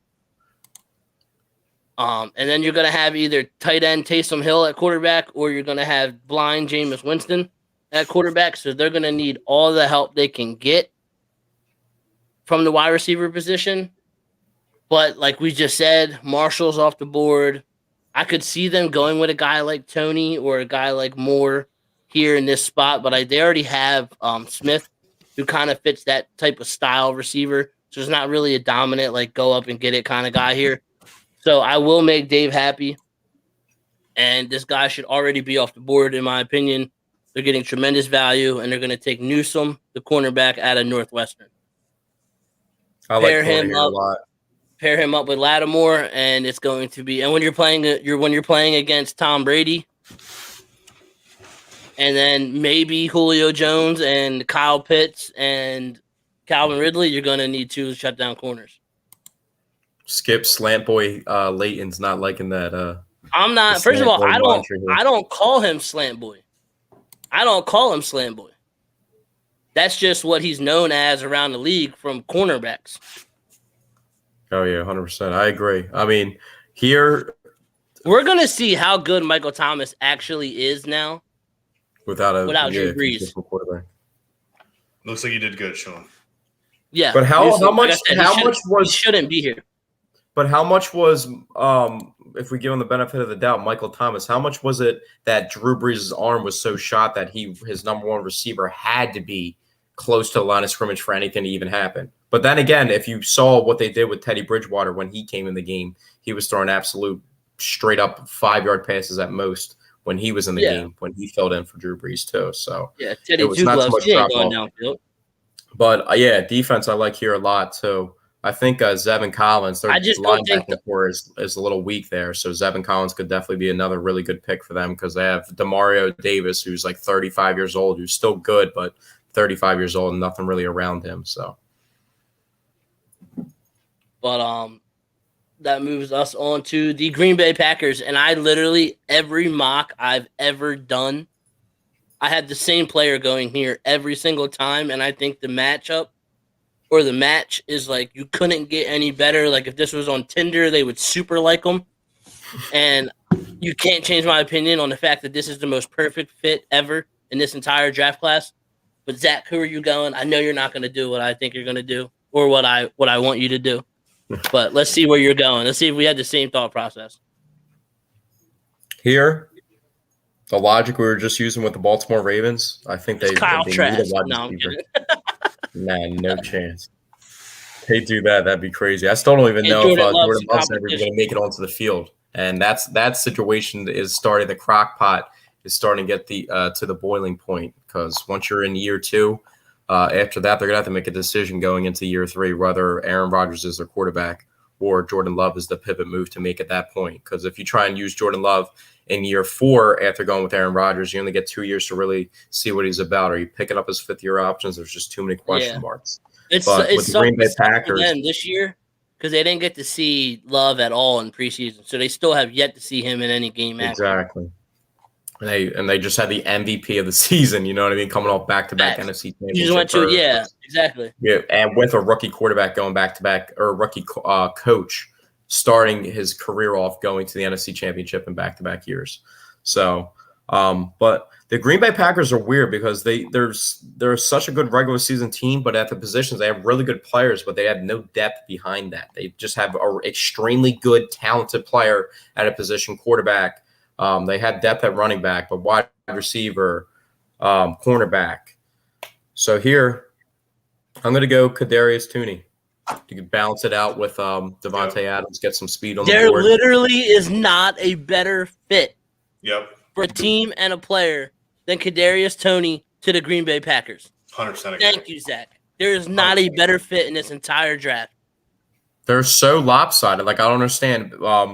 And then you're gonna have either tight end Taysom Hill at quarterback, or you're gonna have blind Jameis Winston at quarterback. So they're gonna need all the help they can get from the wide receiver position. But like we just said, Marshall's off the board. I could see them going with a guy like Tony or a guy like Moore here in this spot, but they already have Smith, who kind of fits that type of style receiver. So it's not really a dominant, like, go up and get it kind of guy here. So I will make Dave happy, and this guy should already be off the board, in my opinion. They're getting tremendous value, and they're going to take Newsome, the cornerback, out of Northwestern.
I like him a lot.
Pair him up with Lattimore, and it's going to be. And when you're playing against Tom Brady, and then maybe Julio Jones and Kyle Pitts and Calvin Ridley, you're going to need 2 shutdown corners.
Skip Slant Boy Layton's not liking that.
I'm not. First of all, I don't call him Slant Boy. I don't call him Slant Boy. That's just what he's known as around the league from cornerbacks.
Oh yeah, 100%. I agree. I mean, here
we're gonna see how good Michael Thomas actually is now
without
Drew Brees.
Quarterback.
Looks like you did good, Sean.
Yeah,
but how much
he shouldn't be here.
But how much was if we give him the benefit of the doubt, Michael Thomas? How much was it that Drew Brees' arm was so shot that his number one receiver had to be close to the line of scrimmage for anything to even happen? But then again, if you saw what they did with Teddy Bridgewater when he came in the game, he was throwing absolute straight up 5-yard passes at most when he was in the game, when he filled in for Drew Brees too. So
yeah, Teddy was not so much drop off. Downfield.
But defense I like here a lot too. I think Zevin Collins, their linebacking core is a little weak there. So Zevin Collins could definitely be another really good pick for them because they have Demario Davis, who's like 35 years old, who's still good, but 35 years old and nothing really around him. So,
but that moves us on to the Green Bay Packers. And I literally, every mock I've ever done, I had the same player going here every single time. And I think the matchup or the match is like you couldn't get any better. Like if this was on Tinder, they would super like them. And you can't change my opinion on the fact that this is the most perfect fit ever in this entire draft class. But Zach, who are you going? I know you're not going to do what I think you're going to do or what I want you to do. But let's see where you're going. Let's see if we had the same thought process.
Here, the logic we were just using with the Baltimore Ravens, I think they need a wide receiver. Man, no chance. They do that, that'd be crazy. I still don't even know if Jordan Love's ever going to make it onto the field. And that situation is starting. The crock pot is starting to get to the boiling point because once you're in year 2, after that, they're going to have to make a decision going into year 3 whether Aaron Rodgers is their quarterback or Jordan Love is the pivot move to make at that point. Because if you try and use Jordan Love in year 4 after going with Aaron Rodgers, you only get 2 years to really see what he's about. Are you picking up his 5th-year options? There's just too many question marks.
It's with the Green Bay Packers this year because they didn't get to see Love at all in preseason, so they still have yet to see him in any game.
Exactly. And they just had the MVP of the season, you know what I mean, coming off back-to-back NFC championship.
You just went to exactly.
Yeah, and with a rookie quarterback going back-to-back, or a rookie coach starting his career off going to the NFC championship in back-to-back years. So, but the Green Bay Packers are weird because they're such a good regular season team, but at the positions they have really good players, but they have no depth behind that. They just have an extremely good, talented player at a position, quarterback. They had depth at running back, but wide receiver, cornerback. So here, I'm going to go Kadarius Toney. You can balance it out with Devontae Adams, get some speed on the board.
There literally is not a better fit for a team and a player than Kadarius Toney to the Green Bay Packers.
100%.
Thank you, Zach. There is not a better fit in this entire draft.
They're so lopsided. Like, I don't understand.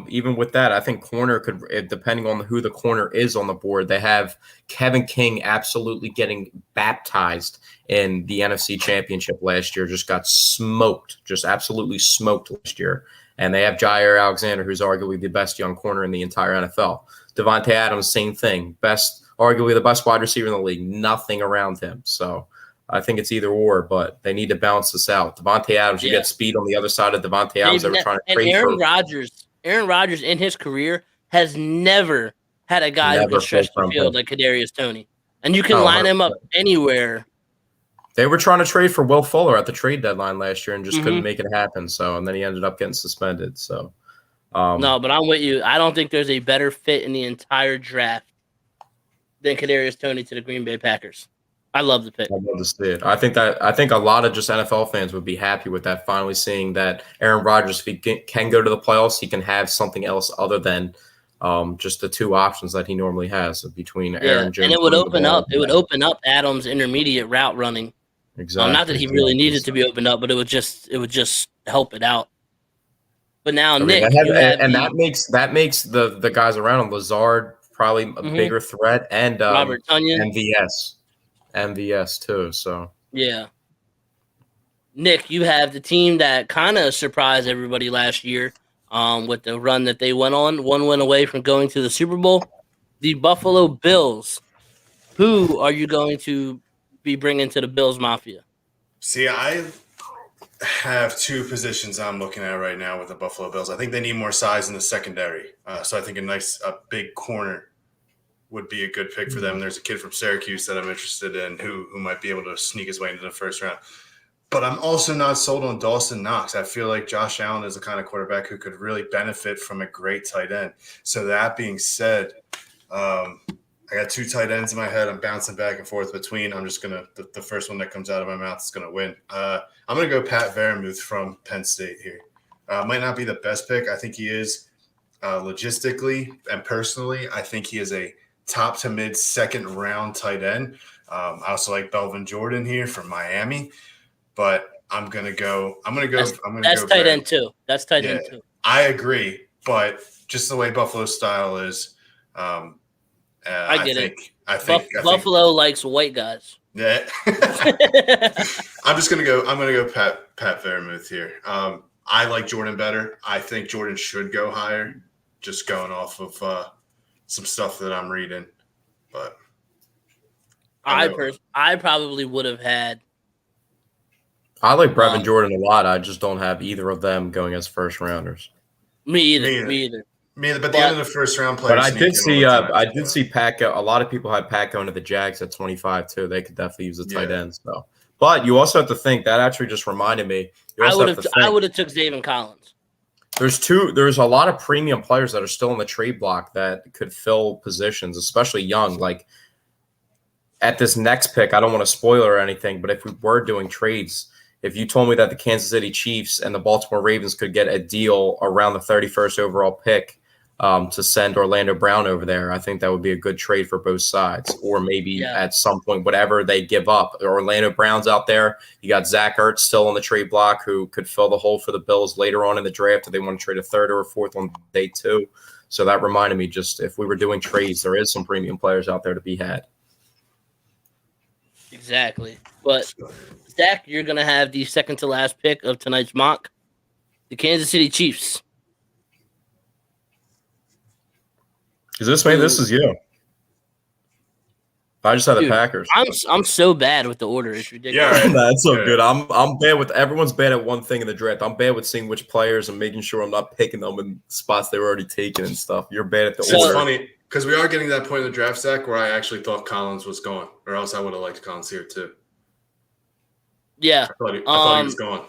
Even with that, I think corner could, depending on who the corner is on the board, they have Kevin King absolutely getting baptized in the NFC Championship last year. Just got smoked, just absolutely smoked last year. And they have Jair Alexander, who's arguably the best young corner in the entire NFL. Devontae Adams, same thing. Arguably the best wide receiver in the league. Nothing around him. So I think it's either or, but they need to balance this out. Devontae Adams, you get speed on the other side of Devontae Adams. They were trying to trade
Aaron Rodgers in his career has never had a guy who can stretch the field like Kadarius Toney. And you can line him up anywhere.
They were trying to trade for Will Fuller at the trade deadline last year and just couldn't make it happen. So, and then he ended up getting suspended. So,
no, but I'm with you. I don't think there's a better fit in the entire draft than Kadarius Toney to the Green Bay Packers. I love the pick.
I love to see it. I think a lot of just NFL fans would be happy with that. Finally, seeing that Aaron Rodgers, if he can go to the playoffs, he can have something else other than just the 2 options that he normally has between Aaron Jones.
And it would open up. It would open up Adams' intermediate route running.
Exactly.
Not that he really needed to be opened up, but it would just help it out. But now, Nick,
that makes the guys around him, Lazard probably a bigger threat, and
Robert Tonyan,
MVS too. So
yeah, Nick, you have the team that kind of surprised everybody last year with the run that they went on. 1 win away from going to the Super Bowl. The Buffalo Bills. Who are you going to be bringing to the Bills Mafia?
See, have two positions I'm looking at right now with the Buffalo Bills. I think they need more size in the secondary. So I think a big corner would be a good pick for them. There's a kid from Syracuse that I'm interested in who might be able to sneak his way into the first round. But I'm also not sold on Dawson Knox. I feel like Josh Allen is the kind of quarterback who could really benefit from a great tight end. So that being said, I got two tight ends in my head. I'm bouncing back and forth between. I'm just going to – the first one that comes out of my mouth is going to win. I'm going to go Pat Vermuth from Penn State here. Might not be the best pick. I think he is logistically and personally. I think he is a top to mid second round tight end. I also like Belvin Jordan here from Miami. But I'm gonna go.
That's tight end too. That's tight end too.
I agree, but just the way Buffalo's style is,
I think Buffalo likes white guys.
Yeah. I'm gonna go Pat Vermuth here. I like Jordan better. I think Jordan should go higher. Just going off of some stuff that I'm reading, but
I probably would have had.
I like Brevin Jordan a lot. I just don't have either of them going as first rounders.
Me either.
But the end of the first round players.
But I did see Pat go. A lot of people had Pat going to the Jags at 25 too. They could definitely use the tight end. So, but you also have to think that actually just reminded me.
I would have took Zaven Collins.
There's a lot of premium players that are still in the trade block that could fill positions, especially young. Like at this next pick, I don't want to spoil or anything, but if we were doing trades. If you told me that the Kansas City Chiefs and the Baltimore Ravens could get a deal around the 31st overall pick to send Orlando Brown over there, I think that would be a good trade for both sides. Or maybe at some point, whatever they give up. Orlando Brown's out there. You got Zach Ertz still on the trade block who could fill the hole for the Bills later on in the draft if they want to trade a third or a fourth on day 2. So that reminded me just if we were doing trades, there is some premium players out there to be had.
Exactly. But Zach, you're going to have the second to last pick of tonight's mock, the Kansas City Chiefs.
Is this me? This is you. I just had the Packers.
I'm so bad with the order. It's ridiculous.
Yeah, that's so good. I'm bad with everyone's bad at one thing in the draft. I'm bad with seeing which players and making sure I'm not picking them in spots they were already taken and stuff. You're bad at the order.
It's funny because we are getting to that point in the draft, Zach, where I actually thought Collins was gone, or else I would have liked Collins here too.
Yeah.
I thought he was gone.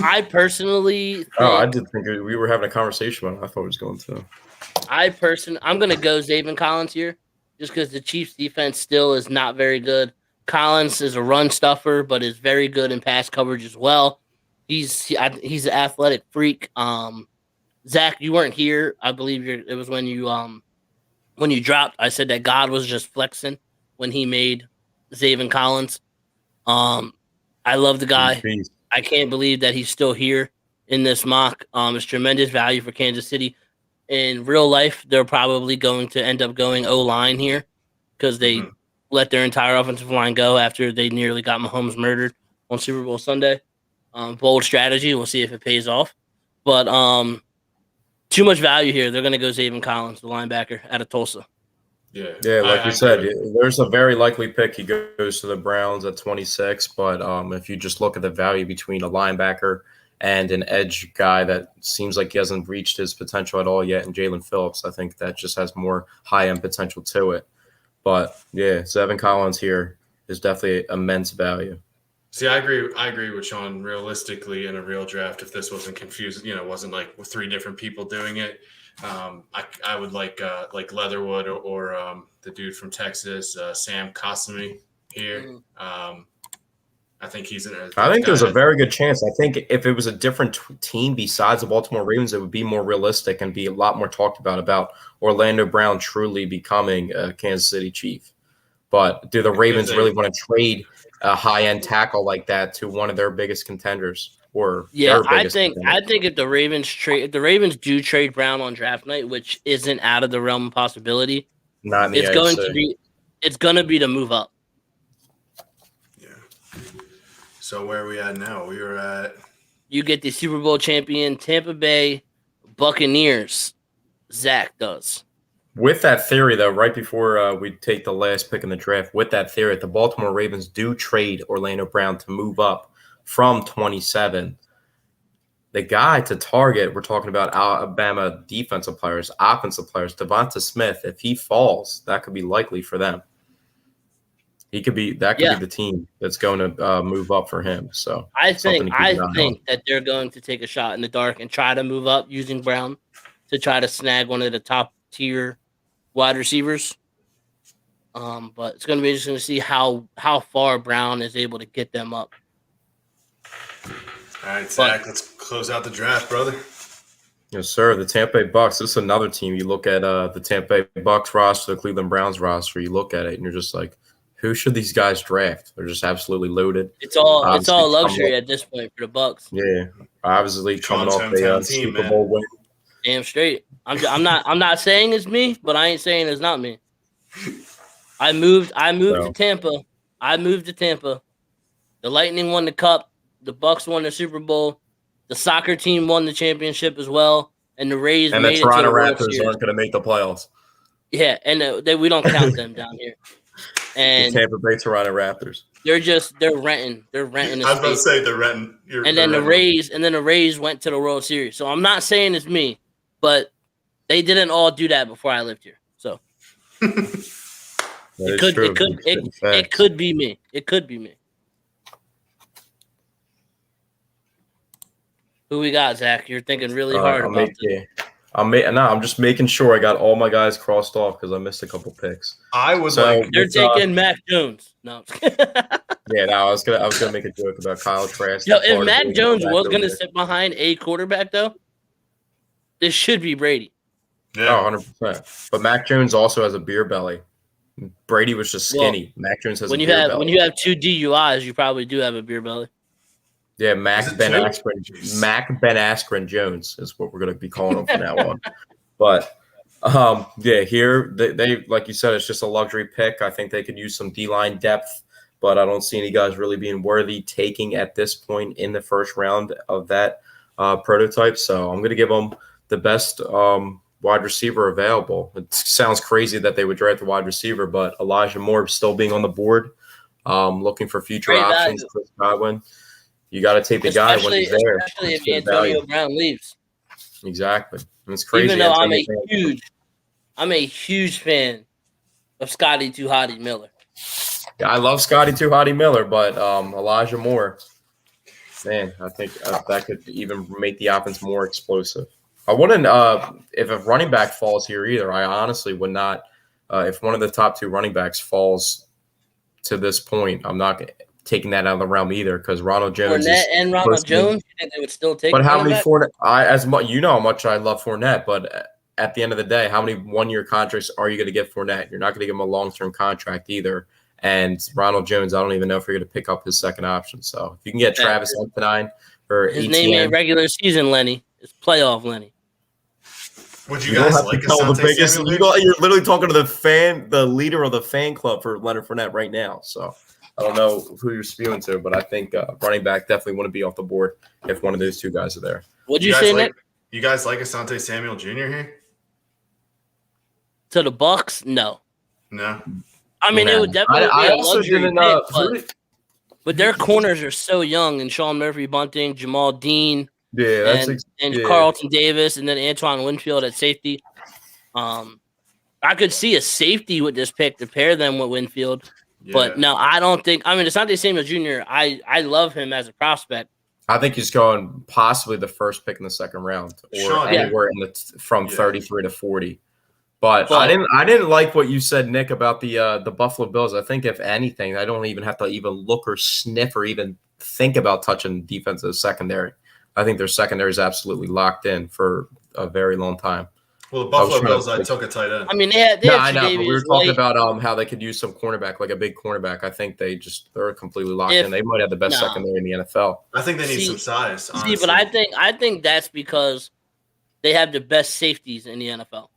I personally
I did think we were having a conversation about it. I thought he was going to.
I'm going to go Zaven Collins here just because the Chiefs defense still is not very good. Collins is a run stuffer, but is very good in pass coverage as well. He's an athletic freak. Zach, you weren't here. I believe it was when you dropped. I said that God was just flexing when he made Zaven Collins. I love the guy. I can't believe that he's still here in this mock. It's tremendous value for Kansas City. In real life, they're probably going to end up going O-line here because they let their entire offensive line go after they nearly got Mahomes murdered on Super Bowl Sunday. Bold strategy. We'll see if it pays off. But too much value here. They're going to go Zaven Collins, the linebacker out of Tulsa.
Yeah, like you said, there's a very likely pick. He goes to the Browns at 26, but if you just look at the value between a linebacker and an edge guy that seems like he hasn't reached his potential at all yet, and Jalen Phillips, I think that just has more high-end potential to it. But, yeah, Zaven Collins here is definitely immense value.
See, I agree with Sean. Realistically, in a real draft, if this wasn't confused, wasn't like with 3 different people doing it, I would like Leatherwood or the dude from Texas, Sam Cosimi here. I think he's
I think there's a very good chance. I think if it was a different team besides the Baltimore Ravens, it would be more realistic and be a lot more talked about Orlando Brown truly becoming a Kansas City Chief. But do the Ravens really want to trade a high-end tackle like that to one of their biggest contenders?
I think if the Ravens do trade Brown on draft night, which isn't out of the realm of possibility, it's going to be to move up.
Yeah. So where are we at now? We are at.
You get the Super Bowl champion Tampa Bay Buccaneers. Zach does.
With that theory, though, right before we take the last pick in the draft, with that theory, if the Baltimore Ravens do trade Orlando Brown to move up from 27. The guy to target, we're talking about Alabama defensive players, offensive players, Devonta Smith. If he falls, that could be likely for them. That could be the team that's going to move up for him. So
I think that they're going to take a shot in the dark and try to move up using Brown to try to snag one of the top tier wide receivers. But it's going to be interesting to see how far Brown is able to get them up.
All right, Zach, let's close out the draft, brother.
Yes, sir. The Tampa Bay Bucks. This is another team. You look at the Tampa Bay Bucks roster, the Cleveland Browns roster. You look at it, and you're just like, who should these guys draft? They're just absolutely loaded.
It's all luxury at this point for the Bucks.
Yeah, obviously coming off a Super Bowl win.
Damn straight. I'm not saying it's me, but I ain't saying it's not me. I moved to Tampa. The Lightning won the Cup. The Bucks won the Super Bowl. The soccer team won the championship as well, and the Rays
and
made
the Toronto
Raptors
aren't going to make the playoffs.
Yeah, and we don't count them down here. And
the Tampa Bay Toronto Raptors.
They're renting. They're renting.
I was about to say they're renting.
The Rays went to the World Series. So I'm not saying it's me, but they didn't all do that before I lived here. So it could be me. It could be me. Who we got, Zach? You're thinking really hard about this.
I'm just making sure I got all my guys crossed off because I missed a couple picks.
They're taking Mac Jones. No.
I was gonna make a joke about Kyle Trask.
Yo, if Mac Jones was gonna sit behind a quarterback though, this should be Brady.
Yeah, 100%. But Mac Jones also has a beer belly. Brady was just skinny. Mac Jones has a beer belly.
When you have 2 DUIs, you probably do have a beer belly.
Yeah, Mac Ben Askren Jones is what we're going to be calling him from now on. But here they like you said, it's just a luxury pick. I think they could use some D-line depth, but I don't see any guys really being worthy taking at this point in the first round of that prototype. So I'm going to give them the best wide receiver available. It sounds crazy that they would draft the wide receiver, but Elijah Moore still being on the board, looking for future options. Chris Godwin. You got to take the guy when he's there.
Especially if Antonio Brown leaves.
Exactly. And it's crazy.
Even though I'm a huge fan of Scotty Too Hottie Miller.
Yeah, I love Scotty Too Hottie Miller, but Elijah Moore, man, I think that could even make the offense more explosive. I wouldn't if a running back falls here either. I honestly would not. If one of the top 2 running backs falls to this point, I'm not taking that out of the realm either because Ronald Jones
and Ronald Jones, you think they would still take?
But how many Fournette? How much I love Fournette, but at the end of the day, how many 1-year contracts are you going to give Fournette? You're not going to give him a long-term contract either. And Ronald Jones, I don't even know if you're going to pick up his second option. So if you can get Travis Etienne or
his name ain't regular season Lenny, it's playoff Lenny.
Would you guys like Asante Samuel?
You're literally talking to the leader of the fan club for Leonard Fournette right now. So I don't know who you're spewing to, but I think running back definitely wouldn't be off the board if one of those 2 guys are there.
What'd you say, Nick?
You guys like Asante Samuel Jr. here?
To the Bucks? No.
No.
I mean, it would definitely be a luxury pick, but their corners are so young, and Sean Murphy Bunting, Jamal Dean, Carlton Davis, and then Antoine Winfield at safety. I could see a safety with this pick to pair them with Winfield. Yeah. But no, I don't think – I mean, Asante Samuel Jr., I love him as a prospect.
I think he's going possibly the first pick in the second round or anywhere from 33 to 40. But I didn't like what you said, Nick, about the Buffalo Bills. I think if anything, I don't even have to even look or sniff or even think about touching defensive secondary. I think their secondary is absolutely locked in for a very long time.
Well, the Buffalo Bills, I took a tight end.
I mean, I know, but
we were talking about how they could use some cornerback, like a big cornerback. I think they're completely locked in. They might have the best secondary in the NFL.
I think they need some size. Honestly.
But I think that's because they have the best safeties in the NFL.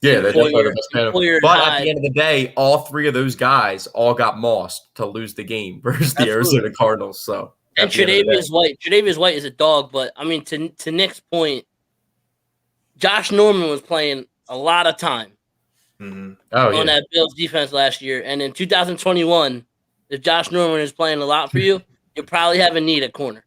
Yeah, they're definitely the best player. But at the end of the day, all 3 of those guys all got mossed to lose the game versus the Arizona Cardinals. So
and Tre'Davious White is a dog, but I mean to Nick's point. Josh Norman was playing a lot of time on that Bills defense last year. And in 2021, if Josh Norman is playing a lot for you, you probably have a need at corner.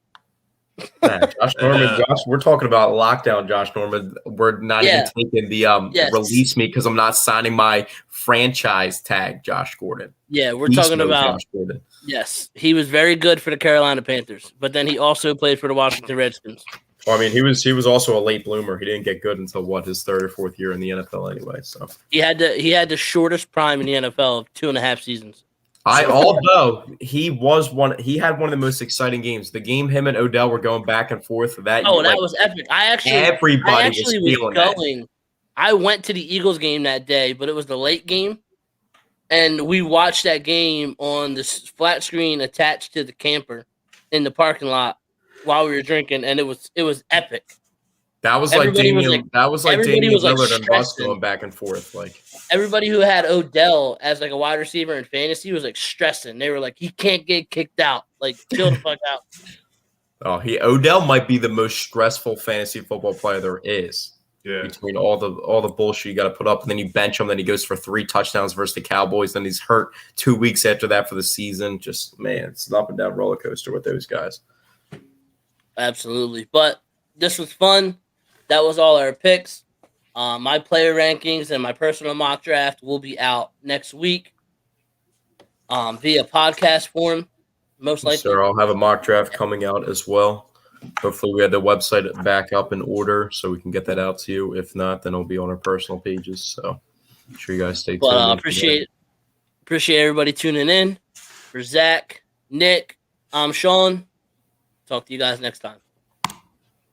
Man, Josh Norman, we're talking about lockdown, Josh Norman. We're not even taking the release me because I'm not signing my franchise tag, Josh Gordon.
Yeah, we're talking about Josh Gordon. Yes, he was very good for the Carolina Panthers, but then he also played for the Washington Redskins.
Well, I mean, he was also a late bloomer. He didn't get good until his third or fourth year in the NFL anyway. So
he had the shortest prime in the NFL of 2.5 seasons.
Although he had one of the most exciting games. The game him and Odell were going back and forth. That
was epic. Everybody was going. I went to the Eagles game that day, but it was the late game, and we watched that game on the flat screen attached to the camper in the parking lot while we were drinking, and it was epic.
That was like Damian Lillard and Russ going back and forth. Like
everybody who had Odell as like a wide receiver in fantasy was like stressing. They were like, he can't get kicked out. Like, chill the fuck out.
Oh, Odell might be the most stressful fantasy football player there is.
Yeah.
Between all the bullshit you got to put up, and then you bench him, then he goes for 3 touchdowns versus the Cowboys, then he's hurt 2 weeks after that for the season. Just it's an up and down roller coaster with those guys.
Absolutely, but this was fun. That was all our picks. My player rankings and my personal mock draft will be out next week via podcast form, most likely.
Sir, I'll have a mock draft coming out as well. Hopefully we have the website back up in order so we can get that out to you. If not, then it'll be on our personal pages. So make sure you guys stay tuned.
But appreciate everybody tuning in. For Zach, Nick, I'm Sean. Talk to you guys next time.